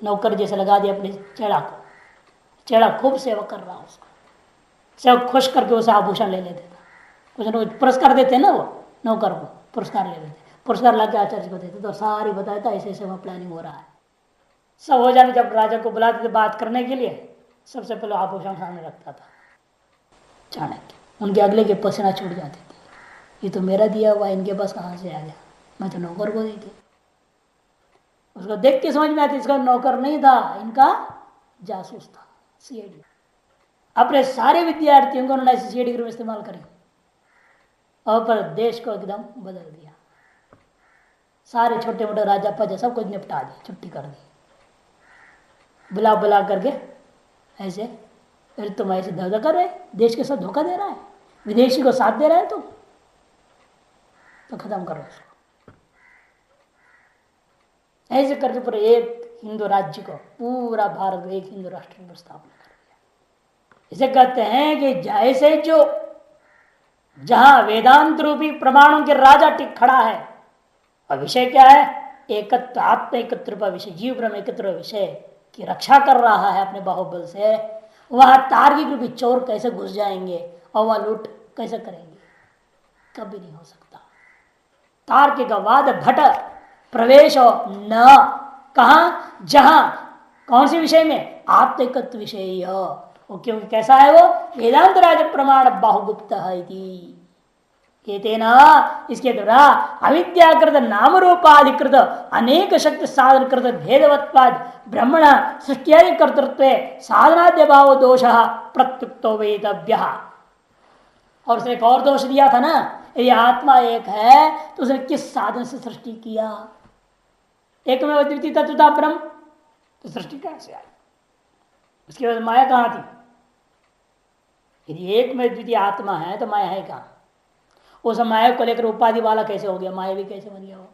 नौकर जैसे लगा दिया अपने चेहरा को, चेहरा खूब सेवा कर रहा उसका, सेवक खुश करके उसे आभूषण ले लेते था, कुछ ना कुछ पुरस्कार देते ना वो नौकर को, पुरस्कार ले लेते, पुरस्कार ला के आचार्य को देते, तो सारी बताया था ऐसे ऐसे वहाँ प्लानिंग हो रहा है। सब हो जाने जब राजा को बुलाते थे बात करने के लिए, सबसे पहले आभूषण सामने रखता था चाणक्य। उनके अगले के पसीना छूट जाते थे, ये तो मेरा दिया हुआ इनके पास कहाँ से आ गया, मैं तो नौकर को दी थी। उसको देख के समझ में आती इसका नौकर नहीं था, इनका जासूस था, सीआईडी। अपने सारे विद्यार्थियों को उन्होंने सीआईडी के रूप में इस्तेमाल करी और पर देश को एकदम बदल दिया। सारे छोटे मोटे राजा प्रजा सब कुछ निपटा दिए, छुट्टी कर दी, बुला बुला करके ऐसे, फिर तुम ऐसे धोखा कर रहे, देश के साथ धोखा दे रहा है, विदेशी को साथ दे रहा है तुम, तो खत्म करो उसको। ऐसे करके पूरे एक हिंदू राज्य को, पूरा भारत एक हिंदू राष्ट्र की स्थापना कर दिया। इसे कहते हैं कि जैसे जो जहां वेदांत रूपी प्रमाणों के राजा टिक खड़ा है, और विषय क्या है, एकत्व, आत्म एकत्र विषय, जीव ब्रह्म एकत्र विषय की रक्षा कर रहा है अपने बाहुबल से, वहां तार्किक रूपी चोर कैसे घुस जाएंगे और वह लूट कैसे करेंगे, कभी नहीं हो सकता। तार्किक वाद घट प्रवेश न, कहा, जहां कौन सी विषय में, आत्मिकत्व विषय, वो क्योंकि कैसा है वो, वेदांत राज प्रमाण बाहुगुप्त है। इसके द्वारा अविद्याकृत नाम रूपाधिकृत अनेक शक्ति साधन कृत भेदवत्वाद ब्रह्मण सृष्टियादि कर्तृत्व साधनाद्य भाव दोष प्रत्युक्तो वेदव्य। और उसने एक और दोष दिया था ना, यदि आत्मा एक है तो उसने किस साधन से सृष्टि किया, एक में अद्वितीय तत्व था ब्रह्म, तो सृष्टि कैसे आई, उसके बाद माया कहाँ थी, यदि एक में द्वितीय आत्मा है तो माया है कहाँ, उस माया को लेकर उपाधि वाला कैसे हो गया, माया भी कैसे बन गया हो।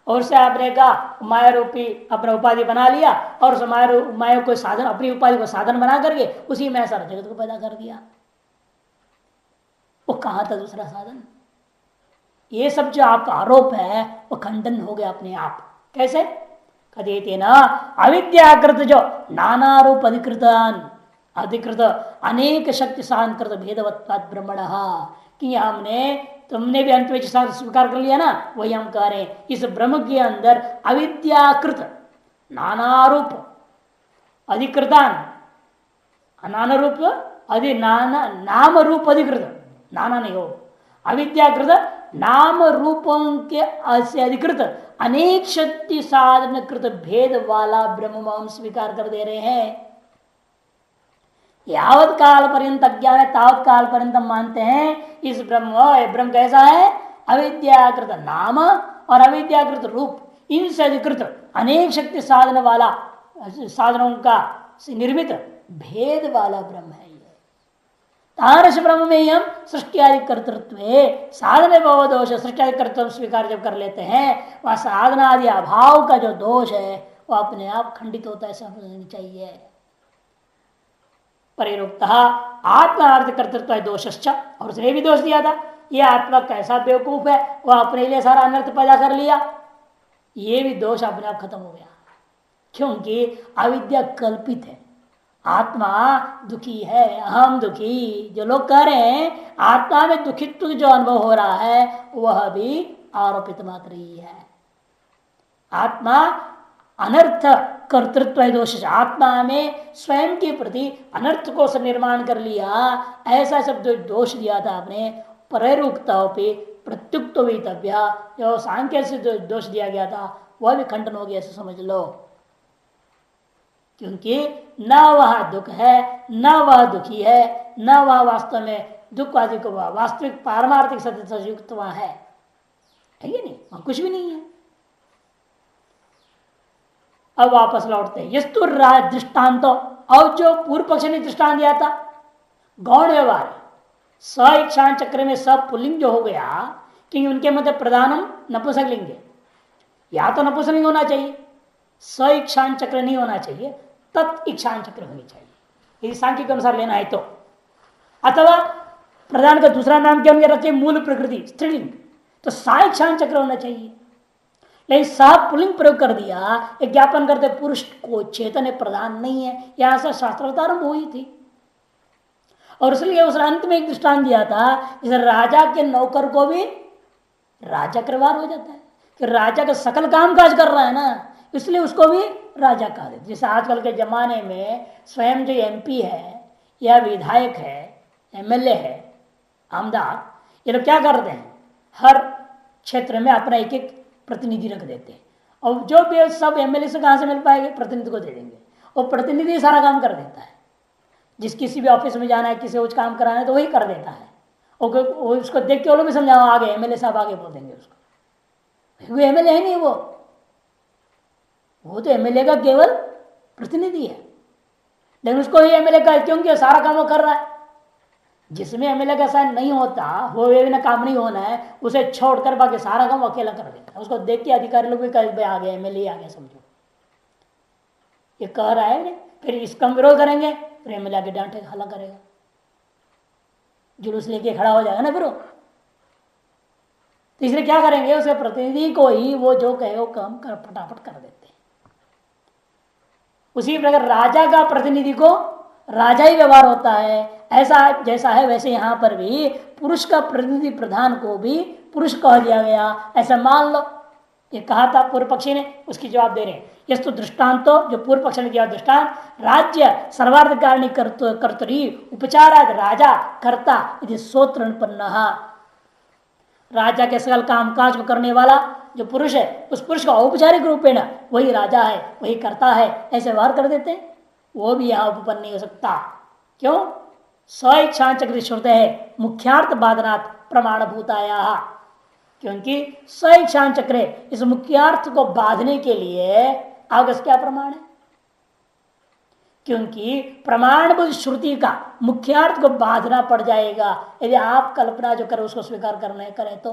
और से आपने कहा माया रूपी अपना उपाधि बना लिया, और उस माया को साधन, अपनी उपाधि को साधन बना करके उसी में सारा जगत को पैदा कर दिया, वो कहाँ था दूसरा साधन। ये सब जो आपका आरोप है वो खंडन हो गया अपने आप। कैसे कहते ना, अविद्याकृत जो नाना रूप अधिकृत अनेक शक्ति साधन कृत भेदवत्वाद ब्रह्मण, कि हमने, तुमने भी अंत में स्वीकार कर लिया ना, वही हम कह रहे हैं, इस ब्रह्म के अंदर अविद्याकृत नाना रूप अधिकृतान, नाना रूप अधि नाम रूप अधिकृत, नाना नहीं हो, अविद्याकृत नाम रूपों के से अधिकृत अनेक शक्ति साधन कृत भेद वाला ब्रह्म हम स्वीकार कर दे रहे हैं। यावत काल पर्यंत अज्ञान है तावत काल पर्यंत हम मानते हैं इस ब्रह्म कैसा है, अविद्याकृत नाम और अविद्याकृत रूप, इनसे अधिकृत अनेक शक्ति साधन वाला, साधनों का निर्मित भेद वाला ब्रह्म है। तारस ब्रह्म में हम सृष्टि आदि कर्तृत्व साधन भव दोष, सृष्टि आदि कर्तृत्व स्वीकार जब कर लेते हैं, वह साधना आदि अभाव का जो दोष है वह अपने आप खंडित होता है, समझनी चाहिए। परिरुक्त आत्मार्थ कर्तृत्व दोषश्च, और उसने भी दोष दिया था, यह आत्मा कैसा बेवकूफ है, वह अपने लिए सारा अनर्थ पैदा कर लिया, ये भी दोष अपने आप खत्म हो गया, क्योंकि अविद्या कल्पित है। आत्मा दुखी है, अहम दुखी, जो लोग कह रहे हैं आत्मा में दुखित्व जो अनुभव हो रहा है वह भी आरोपित मात्र ही है। आत्मा अनर्थ कर्तृत्व दोष, आत्मा में स्वयं के प्रति अनर्थ को निर्माण कर लिया, ऐसा सब दोष दिया था आपने। पररुक्ता पे प्रत्युक्त वेतव्य, जो सांख्य से जो दोष दिया गया था वह भी खंडन हो गया, ऐसे समझ लो, क्योंकि न वह दुख है, न वह दुखी है, न वह वास्तव में दुख आदि को वास्तविक पारमार्थिक सत्य से युक्त वहां है ही नहीं, वहां कुछ भी नहीं है। अब वापस लौटते हैं यस्तु दृष्टांत, और जो पूर्व पक्ष ने दृष्टांत दिया था गौण व्यवहार, स इच्छान चक्र में सब पुल्लिंग जो हो गया, क्योंकि उनके मध्य प्रधानम नपुंसकलिंग है, या तो नपुंसकलिंग होना चाहिए, स इच्छान चक्र नहीं होना चाहिए, तत् इच्छान चक्र होनी चाहिए यदि सांख्य के अनुसार लेना है तो। अथवा प्रधान का दूसरा नाम क्या उनके रखे, मूल प्रकृति स्त्रीलिंग, तो सा इच्छान चक्र होना चाहिए। लेकिन साफ पुलिंग प्रयोग कर दिया, एक ज्ञापन करते पुरुष को चेतन प्रधान नहीं है, यहां से शास्त्रता आरंभ हुई थी। और इसलिए उस अंत में एक दृष्टांत दिया था, इस राजा के नौकर को भी राजा का व्यवहार हो जाता है कि राजा का सकल काम काज कर रहा है ना, इसलिए उसको भी राजा कहा देते। जैसे आजकल के जमाने में स्वयं जो एमपी है या विधायक है, एमएलए है, आमदार, ये लोग क्या करते हैं, हर क्षेत्र में अपना एक एक प्रतिनिधि रख देते हैं। और जो भी सब एमएलए से कहां से मिल पाएंगे, प्रतिनिधि को दे देंगे, और प्रतिनिधि सारा काम कर देता है। जिस किसी भी ऑफिस में जाना है, किसी कुछ काम कराना है तो वही कर देता है। और उसको देख के वो लोग भी समझाओ, आगे एमएलए साहब आगे बोल देंगे उसको, वो एमएलए है नहीं, वो तो एमएलए का केवल प्रतिनिधि है, लेकिन उसको ही एमएलए का, क्योंकि सारा काम वो कर रहा है। जिसमें एमएलए का साइन नहीं होता, वो ना काम नहीं होना है, उसे छोड़कर बाकी सारा काम अकेला कर देता है। उसको देख के अधिकारी लोग भी कह आ गए, एमएलए आ गया समझो, ये कह रहा है, फिर इसका विरोध करेंगे, फिर एमएलए आगे डांटे हल्ला करेगा, जुलूस लेके खड़ा हो जाएगा ना फिर वो। तो इसलिए क्या करेंगे, उसके प्रतिनिधि को ही वो जो कहे वो काम कर फटाफट कर देते हैं। उसी प्रकार राजा का प्रतिनिधि को राजा ही व्यवहार होता है, ऐसा जैसा है वैसे यहां पर भी पुरुष का प्रतिनिधि प्रधान को भी पुरुष कह दिया गया, ऐसा मान लो। ये कहा था पूर्व पक्षी ने, उसकी जवाब दे रहे हैं, यस्तु दृष्टांतो, जो पूर्व पक्ष ने दिया दृष्टांत, राज्य सर्वार्थकारिणी कर्तरी उपचाराद राजा कर्ता यदि सूत्र राजा के सकल काम काज को करने वाला जो पुरुष है, उस पुरुष का औपचारिक रूपेण वही राजा है, वही करता है, ऐसे व्यवहार कर देते हैं। वो भी यहां उपपन्न नहीं हो सकता। क्यों? स्वेच्छा चक्र श्रुत है मुख्यार्थ बाधनात् प्रमाण भूताया, क्योंकि स्वेच्छा चक्र इस मुख्यार्थ को बांधने के लिए आगस क्या प्रमाण है? क्योंकि प्रमाणभूत श्रुति का मुख्यार्थ को बांधना पड़ जाएगा यदि आप कल्पना जो करें उसको स्वीकार करने करें तो।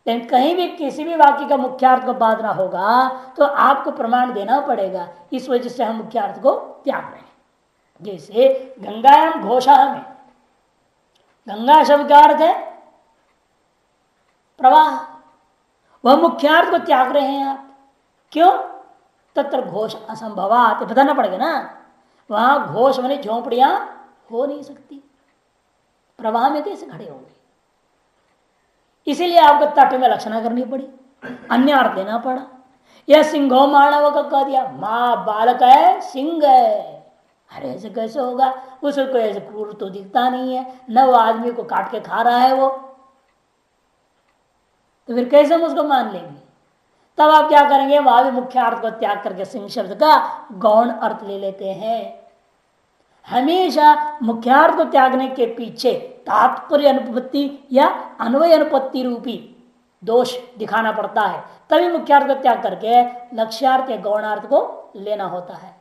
लेकिन कहीं भी किसी भी वाक्य का मुख्यार्थ को बांधना होगा तो आपको प्रमाण देना पड़ेगा, इस वजह से हम मुख्यार्थ को त्याग रहे हैं। जैसे गंगायाम घोषा में, गंगा शब्द का अर्थ है प्रवाह, वह मुख्यार्थ को त्याग रहे हैं आप। क्यों? तत्र घोष असंभवात, बताना पड़ेगा ना, वहां घोष माने झोंपड़ियां हो नहीं सकती, प्रवाह में कैसे खड़े होंगे? इसीलिए आपको तट में लक्षणा करनी पड़ी, अन्य अर्थ देना पड़ा। यह सिंहो मानव का कह दिया, मां बालक है, सिंह है, अरे ऐसे कैसे होगा? उसको ऐसे क्रूर तो दिखता नहीं है, न वो आदमी को काट के खा रहा है वो, तो फिर कैसे हम उसको मान लेंगे? तब आप क्या करेंगे, वहां भी मुख्य अर्थ को त्याग करके सिंह शब्द का गौण अर्थ ले लेते हैं। हमेशा मुख्यार्थ को त्यागने के पीछे तात्पर्य अनुपत्ति या अन्वय अनुपत्ति रूपी दोष दिखाना पड़ता है, तभी मुख्यार्थ को त्याग करके लक्ष्यार्थ या गौणार्थ को लेना होता है।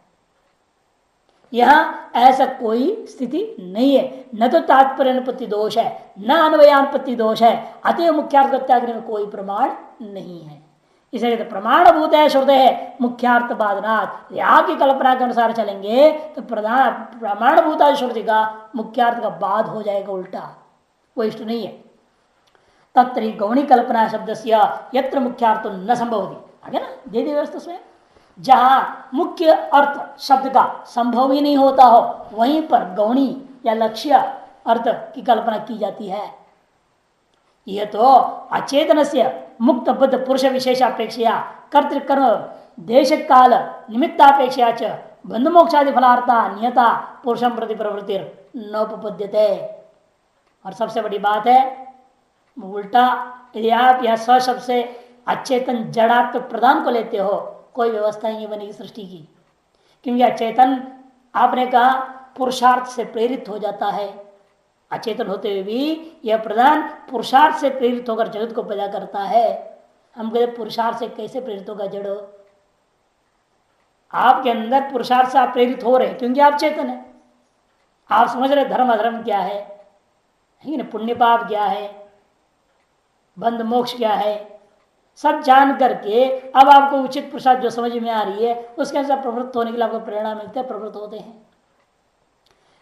यहां ऐसा कोई स्थिति नहीं है, न तो तात्पर्य अनुपत्ति दोष है, न अन्वयानुपत्ति दोष है, अतः मुख्यार्थ को त्यागने में कोई प्रमाण नहीं है। इसलिए तो प्रमाणभूत है श्रुत है मुख्यार्थ बाधनात्, आपकी कल्पना के अनुसार चलेंगे तो प्रमाणभूत श्रुति का मुख्यार्थ का बाध हो जाएगा, उल्टा, वो इष्ट नहीं है। तत्र गौणी कल्पना शब्द से यत्र मुख्यार्थ न संभव, आगे ना दे दी व्यवस्था स्वयं, जहां मुख्य अर्थ शब्द का संभव ही नहीं होता हो वहीं पर गौणी या लक्ष्य अर्थ की कल्पना की जाती है। यह तो अचेतन से मुक्त बुद्ध पुरुष विशेषापेक्षा कर्तृकर्म देश काल निमित्तापेक्षा च बंधु मोक्षादि फलार्था नियता पुरुषम प्रति प्रवृत्ति नोपपद्यते। और सबसे बड़ी बात है उल्टा, यदि आप यह स शब्द से अचेतन जड़ात्म प्रदान को लेते हो, कोई व्यवस्था ही नहीं बनेगी सृष्टि की, क्योंकि अचेतन आपने कहा पुरुषार्थ से प्रेरित हो जाता है, अचेतन होते हुए भी यह प्रधान पुरुषार्थ से प्रेरित होकर जगत को पैदा करता है। हम कहते पुरुषार्थ से कैसे प्रेरित होगा जड़? आपके अंदर पुरुषार्थ से आप प्रेरित हो रहे क्योंकि आप चेतन है, आप समझ रहे धर्म अधर्म क्या है, पुण्य पाप क्या है, बंध मोक्ष क्या है, सब जान करके अब आपको उचित पुरुषार्थ जो समझ में आ रही है उसके अनुसार प्रवृत्त होने के लिए आपको प्रेरणा मिलती है, प्रवृत्त होते हैं।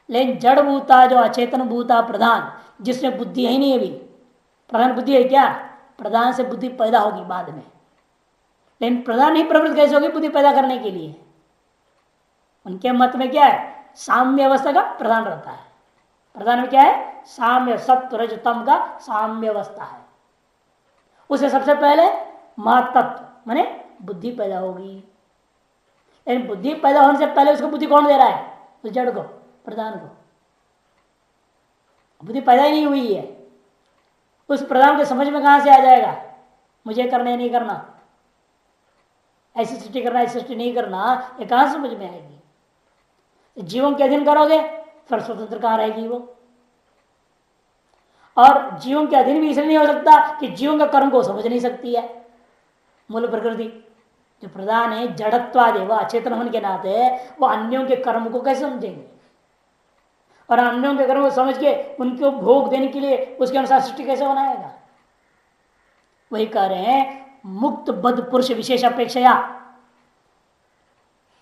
लेकिन जड़ भूता जो अचेतन भूता प्रधान, जिसमें बुद्धि है ही नहीं, अभी प्रधान बुद्धि है क्या? प्रधान से बुद्धि पैदा होगी बाद में, लेकिन प्रधान ही प्रवृत्त कैसे होगी? बुद्धि पैदा करने के लिए। उनके मत में क्या है? साम्य अवस्था का प्रधान रहता है। प्रधान में क्या है? साम्य, सत्व रज तम का साम्य अवस्था है। उसे सबसे पहले महतत्व माने बुद्धि पैदा होगी। लेकिन बुद्धि पैदा होने से पहले उसको बुद्धि कौन दे रहा है? उस जड़ को, प्रधान को। बुद्धि पैदा ही नहीं हुई है, उस प्रधान के समझ में कहां से आ जाएगा मुझे करना है नहीं करना, ऐसी सृष्टि करना ऐसी सृष्टि नहीं करना, ये कहां समझ में आएगी? जीवों के अधीन करोगे फिर स्वतंत्र कहां रहेगी वो? और जीवों के अधीन भी इसलिए नहीं हो सकता कि जीवों का कर्म को समझ नहीं सकती है मूल प्रकृति। जो प्रधान है जड़त्वादि, वह अचेतन होने के नाते वो अन्यों के कर्म को कैसे समझेंगे? और अन्यों के कर्म को समझ के उनको भोग देने के लिए उसके अनुसार सृष्टि कैसे बनाएगा? वही कह रहे हैं मुक्त बद्ध पुरुष विशेष अपेक्षया,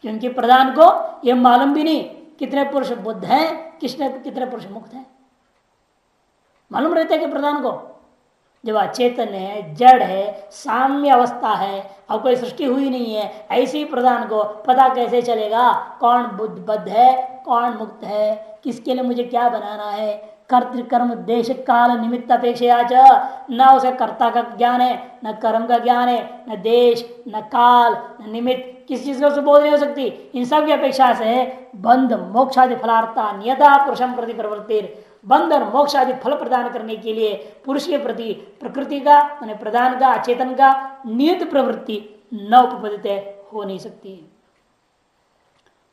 क्योंकि प्रधान को यह मालूम भी नहीं कितने पुरुष बुद्ध हैं, कितने पुरुष मुक्त हैं। मालूम रहता है कि प्रधान को जब अचेतन है, जड़ है, साम्य अवस्था है और कोई सृष्टि हुई नहीं है, ऐसे ही प्रधान को पता कैसे चलेगा कौन बुद्ध है, कौन मुक्त है, किसके लिए मुझे क्या बनाना है? कर्तृकर्म देश काल निमित्त अपेक्षा न उसे कर्ता का ज्ञान है, न कर्म का ज्ञान है, न देश, न काल, न निमित्त, किसी चीज को बोध नहीं हो सकती। इन सब की अपेक्षा से बंध मोक्षादि फलार्था नियता पुरुषम प्रति प्रवृत्ति, बंध और मोक्ष आदि फल प्रदान करने के लिए पुरुष के प्रति प्रकृति का माने प्रधान का अचेतन का नियत प्रवृत्ति न उपपदित हो नहीं सकती।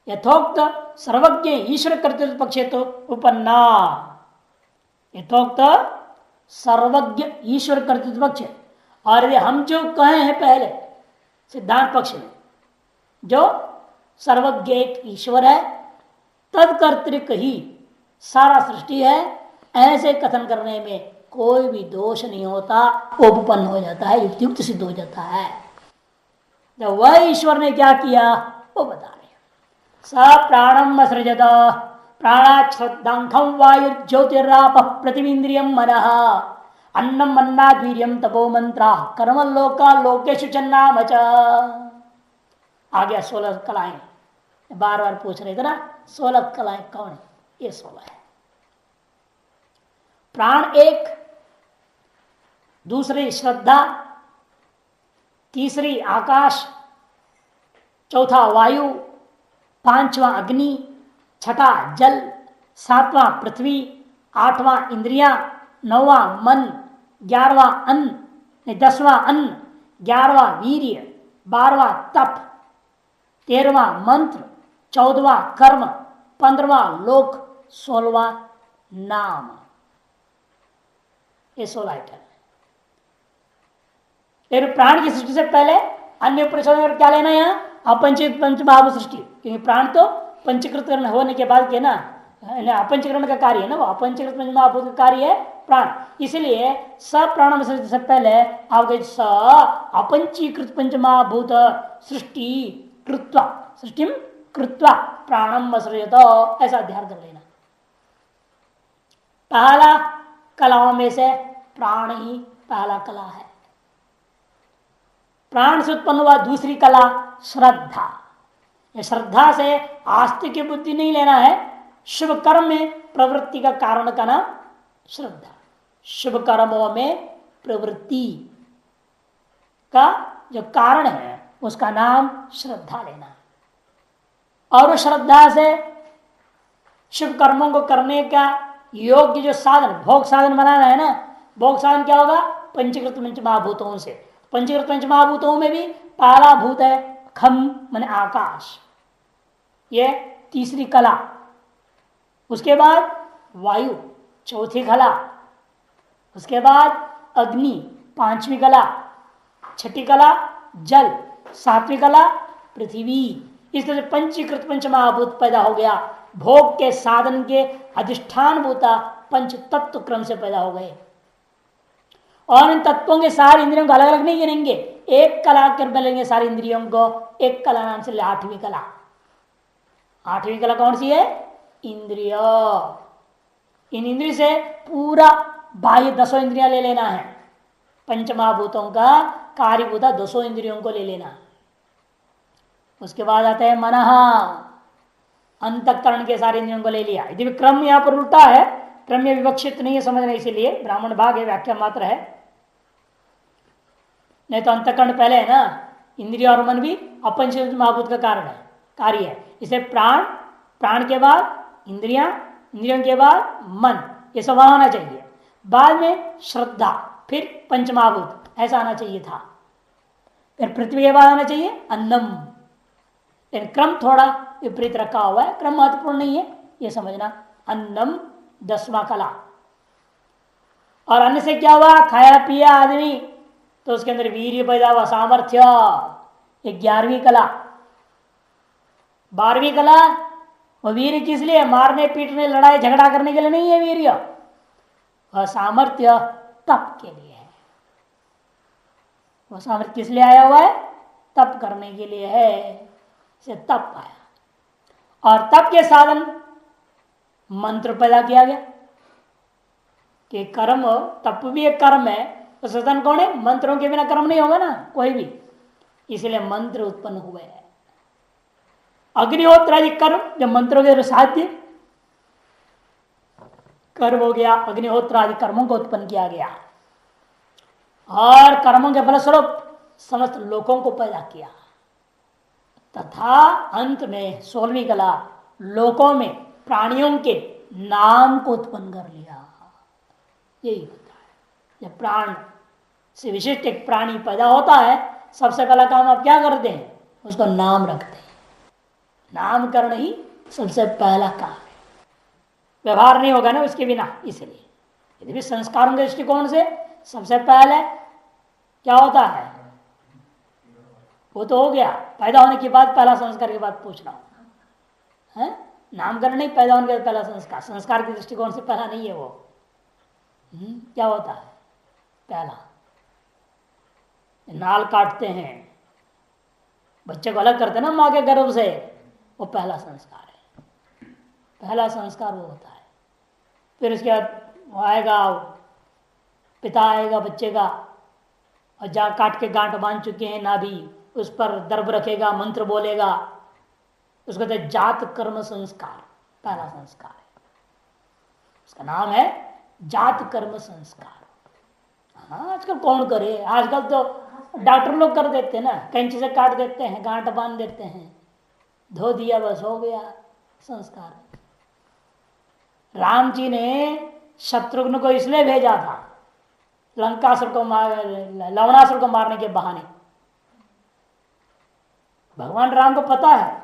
यथोक्त सर्वज्ञ ईश्वर कर्तृत्व पक्षे तो उपन्ना, यथोक्त सर्वज्ञ ईश्वर कर्तृत्व पक्ष, और यदि हम जो कहे हैं पहले सिद्धांत पक्ष में, जो सर्वज्ञ एक ईश्वर है, तत्कर्तृक ही सारा सृष्टि है, ऐसे कथन करने में कोई भी दोष नहीं होता, उपपन्न हो जाता है, युक्तियुक्त सिद्ध हो जाता है। जब वह ईश्वर ने क्या किया वो बता रहे, स प्राणम असृजत प्राणात् श्रद्धांखम वायु ज्योतिराप पृथिवीन्द्रियम मनः अन्नम अन्नाद् वीर्यम तपो मंत्रा कर्म लोका लोकेशु चन्नाम च। आ गया 16 कलाएं, बार बार पूछ रहे थे ना 16 कलाएं कौन है? ये 16 है। प्राण एक, दूसरी श्रद्धा, तीसरी आकाश, चौथा वायु, पांचवा अग्नि, छठा जल, सातवां पृथ्वी, आठवां इंद्रियां, नौवां मन, 11वां अन्न, 10वां अन्न, 11वां वीर्य, 12वां तप, 13वां मंत्र, 14वां कर्म, 15वां लोक, 16वां नाम। ये 16 आइटम है। लेकिन प्राण की सृष्टि से पहले अन्य उपनिषद क्या लेना है? अपंचीकृत पंचमहाभूत सृष्टि, क्योंकि प्राण तो पंचीकृत होने के बाद के ना अपंचीकरण का कार्य है ना, वो अपंचीकृत पंचमहाभूत का कार्य है प्राण। इसलिए स प्राण सृष्टि से पहले आपके स अपंचीकृत पंचमहाभूत सृष्टि कृत्वा, सृष्टि कृत्वा प्राणम असृजत, ऐसा अध्ययन कर लेना। पहला कलाओं में से प्राण ही पहला कला है। प्राण से उत्पन्न हुआ दूसरी कला श्रद्धा। श्रद्धा से आस्तिक की बुद्धि नहीं लेना है, शुभ कर्म में प्रवृत्ति का कारण का नाम श्रद्धा। शुभ कर्मों में प्रवृत्ति का जो कारण है उसका नाम श्रद्धा लेना है। और श्रद्धा से शुभ कर्मों को करने का योग्य जो साधन, भोग साधन बनाना है ना, भोग साधन क्या होगा? पंचीकृत पंचमहाभूतों से। पंचीकृत पंचमहाभूतों में भी पहला भूत है खम माने आकाश, ये तीसरी कला। उसके बाद वायु चौथी कला, उसके बाद अग्नि पांचवी कला, छठी कला जल, सातवीं कला पृथ्वी। इस तरह से पंचीकृत पंचमहाभूत पैदा हो गया। भोग के साधन के अधिष्ठान भूता पंच तत्व क्रम से पैदा हो गए। और इन तत्वों के सारे इंद्रियों को अलग अलग नहीं गिनेंगे, एक कला कर मिलेंगे सारी इंद्रियों को, एक कला नाम से 8वीं कला। 8वीं कला कौन सी है? इंद्रिय। इन इंद्रिय से पूरा बाह्य 10 इंद्रियां ले लेना है। पंचमहाभूतों का कार्यभूता 200 इंद्रियों को ले लेना। उसके बाद आते हैं मनः, अंतःकरण के सारे इंद्रियों को ले लिया। यदि क्रम यहाँ पर उल्टा है, क्रम में विवक्षित नहीं है समझने, इसीलिए ब्राह्मण भाग है, व्याख्या मात्र है। नहीं तो अंतःकरण पहले है ना, इंद्रिय और मन भी अपंच महाभूत का कारण है, कार्य है। इसे प्राण, प्राण के बाद इंद्रियां, इंद्रियों के बाद मन, ये सब वहां होना चाहिए। बाद में श्रद्धा, फिर पंचमहाभूत, ऐसा आना चाहिए था। फिर पृथ्वी के बाद आना चाहिए अन्नम। लेकिन क्रम थोड़ा विपरीत रखा हुआ है, क्रम महत्वपूर्ण नहीं है, ये समझना। अन्नम 10वां कला। और अन्न से क्या हुआ? खाया पिया आदमी, तो उसके अंदर वीर्य पैदा हुआ, सामर्थ्य, 11वीं कला। 12वीं कला, वो वीर्य किस लिए? मारने पीटने लड़ाई झगड़ा करने के लिए नहीं है वीर्य, वह सामर्थ्य तप के लिए है। वह सामर्थ्य किस लिए आया हुआ है? तप करने के लिए है, से तप आया। और तप के साधन मंत्र पैदा किया गया कि कर्म, तप भी एक कर्म है, तो साधन कौन है? मंत्रों के बिना कर्म नहीं होगा ना कोई भी, इसलिए मंत्र उत्पन्न हुए हैं। अग्निहोत्र आदि कर्म जो मंत्रों के साध्य कर्म हो गया, अग्निहोत्र आदि कर्मों को उत्पन्न किया गया। और कर्मों के फलस्वरूप समस्त लोकों को पैदा किया, तथा अंत में 16वीं कला, लोकों में प्राणियों के नाम को उत्पन्न कर लिया। यही होता है जब प्राण से विशिष्ट एक प्राणी पैदा होता है, सबसे पहला काम आप क्या करते हैं? उसको नाम रखते हैं। नामकरण ही सबसे पहला काम है, व्यवहार नहीं होगा ना उसके बिना। इसलिए यदि भी संस्कारों के दृष्टिकोण से सबसे पहले क्या होता है, वो तो हो गया पैदा होने के बाद, पहला संस्कार के बाद पूछ रहा हूं है, नामकरण नहीं, पैदा होने के बाद पहला संस्कार। संस्कार के दृष्टिकोण से पहला नहीं है वो। क्या होता है? पहला नाल काटते हैं, बच्चे को अलग करते हैं ना माँ के गर्भ से, वो पहला संस्कार है। पहला संस्कार वो होता है। फिर उसके बाद वो आएगा, पिता आएगा बच्चे का, और जहाँ काट के गांठ बांध चुके हैं नाभि, उस पर दर्भ रखेगा, मंत्र बोलेगा, उसको कहते जात कर्म संस्कार, पहला संस्कार है। उसका नाम है जात कर्म संस्कार। हाँ, आजकल कौन करे, आजकल तो डॉक्टर लोग कर देते हैं ना, कैंची से काट देते हैं, गांठ बांध देते हैं, धो दिया, बस हो गया संस्कार। राम जी ने शत्रुघ्न को इसलिए भेजा था लंकासुर को लवणासुर को मारने के बहाने। भगवान राम को पता है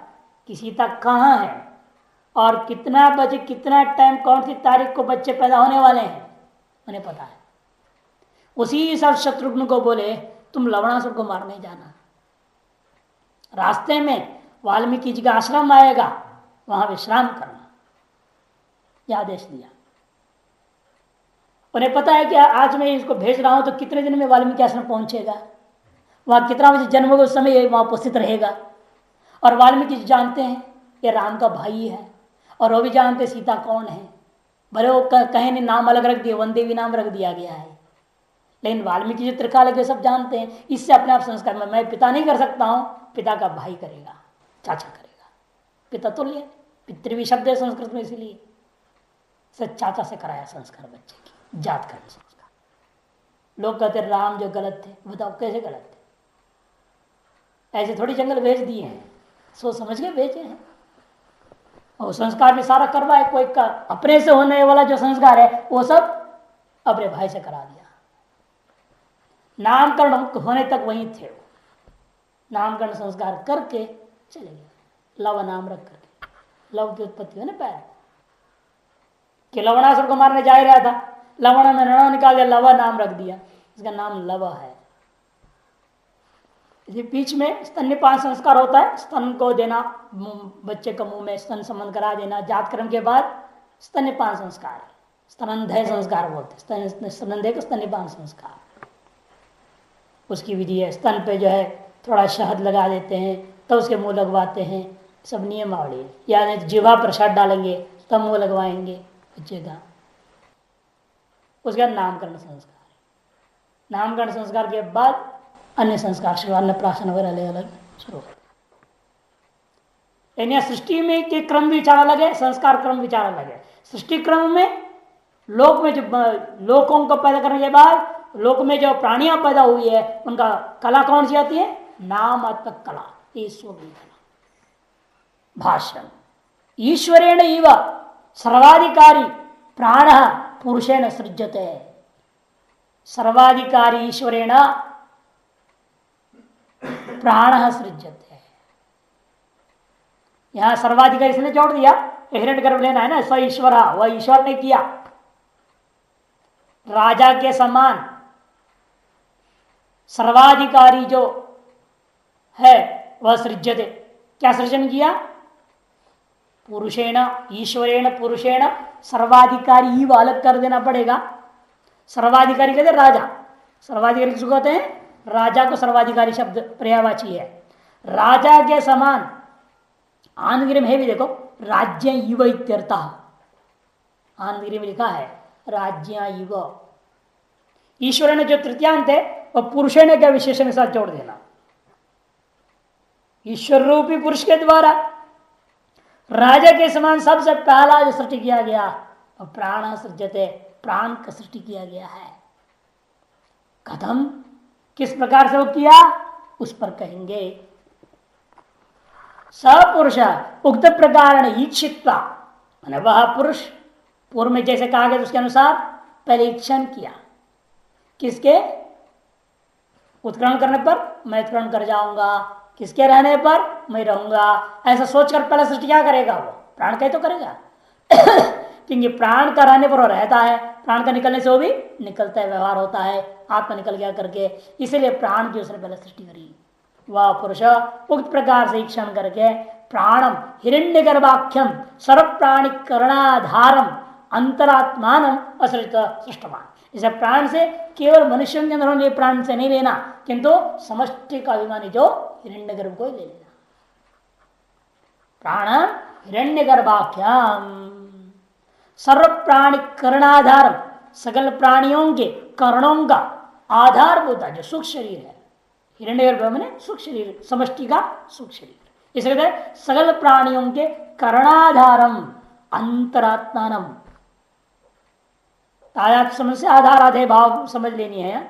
कि सीता कहाँ है और कितना बजे, कितना टाइम, कौन सी तारीख को बच्चे पैदा होने वाले हैं, उन्हें पता है। उसी सब शत्रुघ्न को बोले तुम लवणासुर को मारने जाना, रास्ते में वाल्मीकि जी का आश्रम आएगा, वहां विश्राम करना, यह आदेश दिया। उन्हें पता है कि आज मैं इसको भेज रहा हूं तो कितने दिन में वाल्मीकि आश्रम पहुंचेगा, वहां कितना बजे जन्म होगा, उस समय वहां उपस्थित रहेगा। और वाल्मीकि जी जानते हैं ये राम का भाई है, और वो भी जानते सीता कौन है। भले वो कहीं ने नाम अलग रख दिया, वन देवी नाम रख दिया गया है, लेकिन वाल्मीकि जी त्रिकाल के सब जानते हैं। इससे अपने आप संस्कार में मैं पिता नहीं कर सकता हूं, पिता का भाई करेगा, चाचा करेगा। पिता तुल्य, पितृवी शब्द है संस्कृत में, इसीलिए चाचा से कराया संस्कार बच्चे की, जात कर्म संस्कार। लोग कहते राम जो गलत थे, बताओ कैसे गलत थे? ऐसे थोड़ी जंगल भेज दिए हैं, सोच समझ के भेजे हैं। और संस्कार में सारा करवाए, कोई का अपने से होने वाला जो संस्कार है वो सब अपने भाई से करा दिया। नामकरण होने तक वहीं थे वो, नामकरण संस्कार करके चले गए, लव नाम रख करके। लव की उत्पत्ति है ना पैर कि लवणासुर को मारने जा ही रहा था, लवण में रण निकाल दिया, लव नाम रख दिया, इसका नाम लव है। इसी बीच में स्तन्यपान संस्कार होता है, स्तन को देना, बच्चे को मुंह में स्तन संबंध करा देना। जातकर्म के बाद स्तन्यपान संस्कार, स्तनंधय संस्कार बोलते, स्तनंधय को स्तन्यपान संस्कार, उसकी विधि है। स्तन पे जो है थोड़ा शहद लगा देते हैं, तब उसके मुंह लगवाते हैं, सब नियमावली है। या नहीं तो जिह्वा पर शहद डालेंगे तब मुंह लगवाएंगे बच्चे का। उसके बाद नामकरण संस्कार, नामकरण संस्कार के बाद अन्य संस्कार शुरू, अन्नप्राशन वगैरह अलग अलग शुरू होते। यानी सृष्टि में के क्रम विचार अलग है, संस्कार क्रम विचार अलग है। सृष्टि क्रम में लोक में जो लोकों को पैदा करने के बाद लोक में जो प्राणियां पैदा हुई है उनका कला कौन सी आती है? नामात्मक कला, ईश्वर की कला। भाषण ईश्वरेण इव सर्वाधिकारी प्राण पुरुषेण सृज्यते। सर्वाधिकारी ईश्वरेण प्राण सृज्यते। यहां सर्वाधिकारी इसने जोड़ दिया, हिरण्यगर्भ लेना है ना, स ईश्वर, वह ईश्वर ने किया। राजा के समान सर्वाधिकारी जो है वह सृज्यते। क्या सृजन किया? पुरुषेण, ईश्वरेण पुरुषेण, सर्वाधिकारी ही अलग कर देना पड़ेगा। सर्वाधिकारी कहते हैं राजा, सर्वाधिकारी किसको कहते हैं? राजा को सर्वाधिकारी शब्द पर्यायवाची है। राजा के समान आनगिरी में है भी, देखो राज्य इव इत्यर्थ, आनगिरी में लिखा है राज्य इव। ईश्वर ने जो तृतीयांत है वह पुरुषेण के विशेषण के साथ जोड़ देना। ईश्वर रूपी पुरुष के द्वारा राजा के समान सबसे पहला जो सृष्टि किया गया वह प्राण सृजते, प्राण का सृष्टि किया गया है। कथम, किस प्रकार से वो किया उस पर कहेंगे। सपुरुष उक्त प्रकार ईक्षित्वा, वह पुरुष पूर्व में जैसे कहा गया उसके अनुसार पहले इच्छन किया। किसके? उत्क्रमण करने पर मैं उत्क्रमण कर जाऊंगा, किसके रहने पर मैं रहूंगा, ऐसा सोचकर पहले सृष्टि क्या करेगा? वो प्राण का ही तो करेगा क्योंकि प्राण का रहने पर वो रहता है, प्राण का निकलने से वो भी निकलता है, व्यवहार होता है, आत्मा निकल गया करके, इसीलिए प्राण की उसने पहले सृष्टि करी। वह पुरुष उक्त प्रकार से इक्षण करके प्राणम हिरण्यगर्भाख्यम सर्व प्राणी करणाधारम अंतरात्मान असृत सृष्टवान। इसे प्राण से केवल मनुष्यों के अंदर प्राण से नहीं लेना, किंतु समष्टि का अभिमानी जो हिरण्यगर्भ को ही ले लेना। प्राण हिरण्यगर्भाख्यम सर्व प्राणी करणाधारम, सकल प्राणियों के कर्णों का आधारभूत जो सूक्ष्म शरीर है। हिरण्यगर्भ में सूक्ष्म शरीर, समष्टि का सूक्ष्म शरीर, इसलिए कहते हैं सकल प्राणियों के कर्णाधारम अंतरात्मानम। तादात समझ से आधार आधे भाव समझ लेनी है।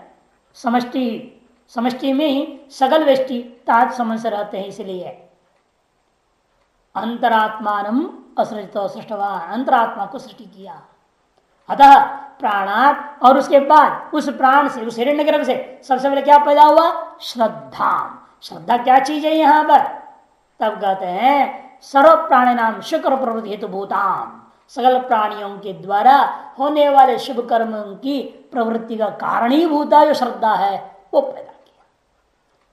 समष्टि, समष्टि में ही सकल व्यष्टि ताद समझ से रहते हैं, इसलिए अंतरात्मानम असृजित सृष्टवान, अंतरात्मा को सृष्टि किया। अतः प्राणात, और उसके बाद उस प्राण से, उस हिरण्यगर्भ से सबसे पहले क्या पैदा हुआ? श्रद्धा। श्रद्धा क्या चीज है यहां पर? तब कहते हैं सर्व प्राणी नाम शुक्र प्रवृत्ति हेतु भूताम, सकल प्राणियों के द्वारा होने वाले शुभ कर्म की प्रवृत्ति का कारणीभूता जो श्रद्धा है वो पैदा किया।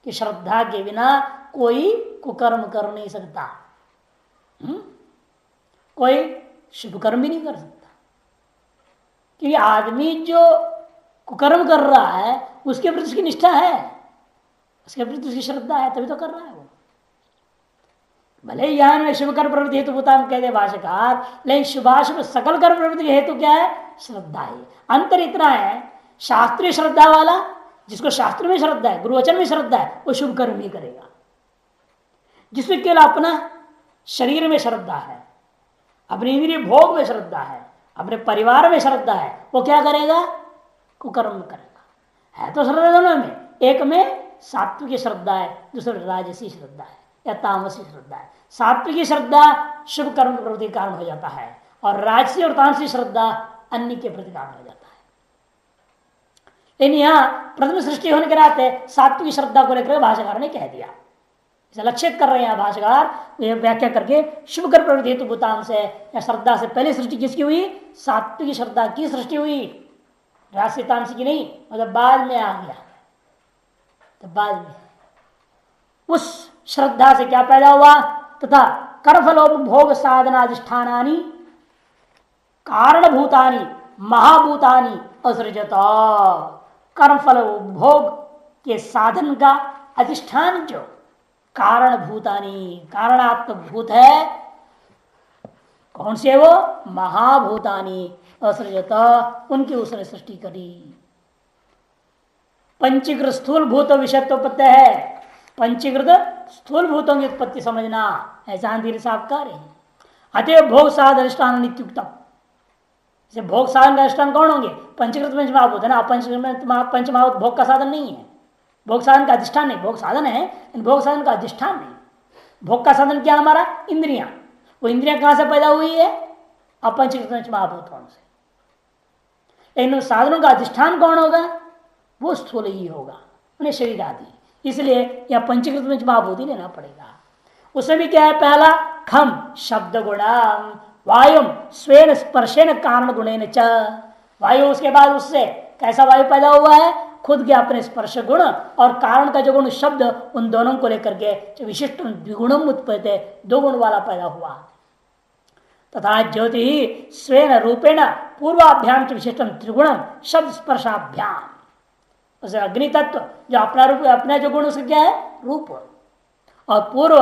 कि श्रद्धा के बिना कोई कुकर्म कर नहीं सकता, कोई शुभ कर्म भी नहीं कर सकता। क्योंकि आदमी जो कुकर्म कर रहा है उसके प्रति उसकी निष्ठा है, उसके प्रति उसकी श्रद्धा है, तभी तो कर रहा है वो। भले यहां में शुभ कर्म प्रवृत्ति हेतु भूता कह दे भाष्यकार, लेकिन शुभाशुभ सकल कर्म प्रवृत्ति हेतु क्या है? श्रद्धा है। अंतर इतना है, शास्त्रीय श्रद्धा वाला, जिसको शास्त्र में श्रद्धा है, गुरुवचन में श्रद्धा है, वो शुभ कर्म ही करेगा। जिसमें केवल अपना शरीर में श्रद्धा है, अपने इंद्रिय भोग में श्रद्धा है, अपने परिवार में श्रद्धा है, वो क्या करेगा? कुकर्म करेगा। है तो श्रद्धा दोनों में, एक में सात्विक श्रद्धा है, दूसरे राजसी श्रद्धा है या तामसी श्रद्धा है। सात्विक श्रद्धा शुभ कर्म के प्रति कारण हो जाता है और राजसी और तामसी श्रद्धा अन्य के प्रति कारण हो जाता है। लेकिन यहां प्रथम सृष्टि होने के नाते सात्विक श्रद्धा को लेकर भाष्यकार ने कह दिया, इसे लक्षित कर रहे हैं भाष्यकार, व्याख्या करके शुभ कर्म प्रवृत्ति हेतु भूताम से या श्रद्धा से पहले सृष्टि किसकी हुई? सात्विक श्रद्धा की सृष्टि हुई, राजसी तामसी की नहीं। मतलब बाद में आ गया, तो बाद में उस श्रद्धा से क्या पैदा हुआ? तथा कर्मफलोपभोग साधनाधिष्ठानानि कारणभूतानि महाभूतानि असृजत। कर्मफल उपभोग के साधन का अधिष्ठान जो कारणभूतानि, कारणात्मक भूत है, कौन से? वो महाभूतानि असृजत, उनकी उसने सृष्टि करी। पंचीकृत स्थूल भूत विषयत्वपत्ति है, पंचीकृत स्थूल भूतों की उत्पत्ति समझना, ऐसा धीरे साहब कह रहे हैं। अतः भोग साध अधिष्ठान नित्युक्तम, भोग साधन का अधिष्ठान कौन होंगे? पंचीकृत पंचमहाभूत है ना। पंचमहाभूत भोग का साधन नहीं है, भोग साधन का अधिष्ठान नहीं। भोग साधन है, भोग साधन का अधिष्ठान नहीं। भोग का साधन क्या हमारा? इंद्रियां। वो इंद्रियां कहां से पैदा हुई है? अपंचीकृत पंचमहाभूतों से। लेकिन साधनों का अधिष्ठान कौन होगा? वो स्थूल ही होगा, उन्हें शरीर आदि। इसलिए यह पंचीकृत पंचमहाभूत ही लेना पड़ेगा। उसमें भी क्या है? पहला खम शब्द गुणम वायु स्वेन स्पर्शेन कारण गुणेन च। वायु, उसके बाद उससे कैसा वायु पैदा हुआ है? खुद के अपने स्पर्श गुण और कारण का जो गुण शब्द, उन दोनों को लेकर के जो विशिष्ट द्विगुणम उत्पत्ति, दो गुण वाला पैदा हुआ। तथा ज्योति ही स्वेन रूपेण पूर्वाभ्याम विशिष्टम त्रिगुणम शब्द स्पर्शाभ्याम। उसे अग्नि तत्व जो अपना रूप, अपना जो गुण उसका क्या है? रूप। और पूर्व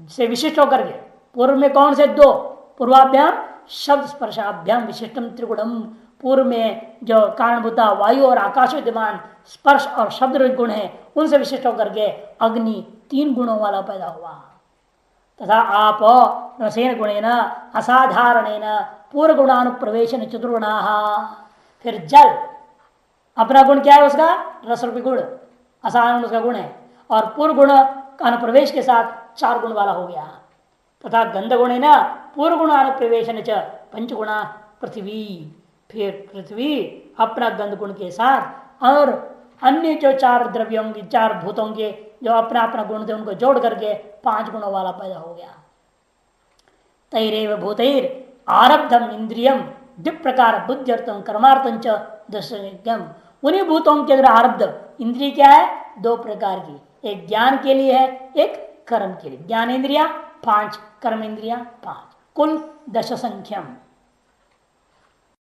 से विशिष्ट होकर के, पूर्व में कौन से? दो। पूर्वाभ्याम शब्द स्पर्शाभ्याम विशिष्टम त्रिगुणम। पूर्व में जो कारणभूता वायु और आकाश विद्यमान स्पर्श और शब्द गुण है, उनसे विशिष्ट होकर के अग्नि तीन गुणों वाला पैदा हुआ। तथा आप रसेन गुणेन असाधारणेन पूर्व गुणानुप्रवेशन चतुर्गुणा। फिर जल, अपना गुण क्या है उसका? रस रूपी गुण, असाधारण उसका गुण है। और पूर्व गुण का अनुप्रवेश के साथ चार गुण वाला हो गया। तथा गंध गुणेन पूर्व गुणानुप्रवेशन च पंचगुणा पृथ्वी। फिर पृथ्वी अपना गंध गुण के साथ और अन्य जो चार द्रव्यों की, चार भूतों के जो अपना अपना गुण थे, उनको जोड़ करके पांच गुणों वाला पैदा हो गया। तैरेव भूतैर आरब्धम इंद्रियम द्विप्रकार बुद्ध्यर्थम कर्मार्थम च दशम। उन्हीं भूतों के अंदर आरब्ध इंद्रिय क्या है? दो प्रकार की, एक ज्ञान के लिए है, एक कर्म के लिए। ज्ञान इंद्रिया 5, कर्म इंद्रिया 5, कुल 10 संख्यम।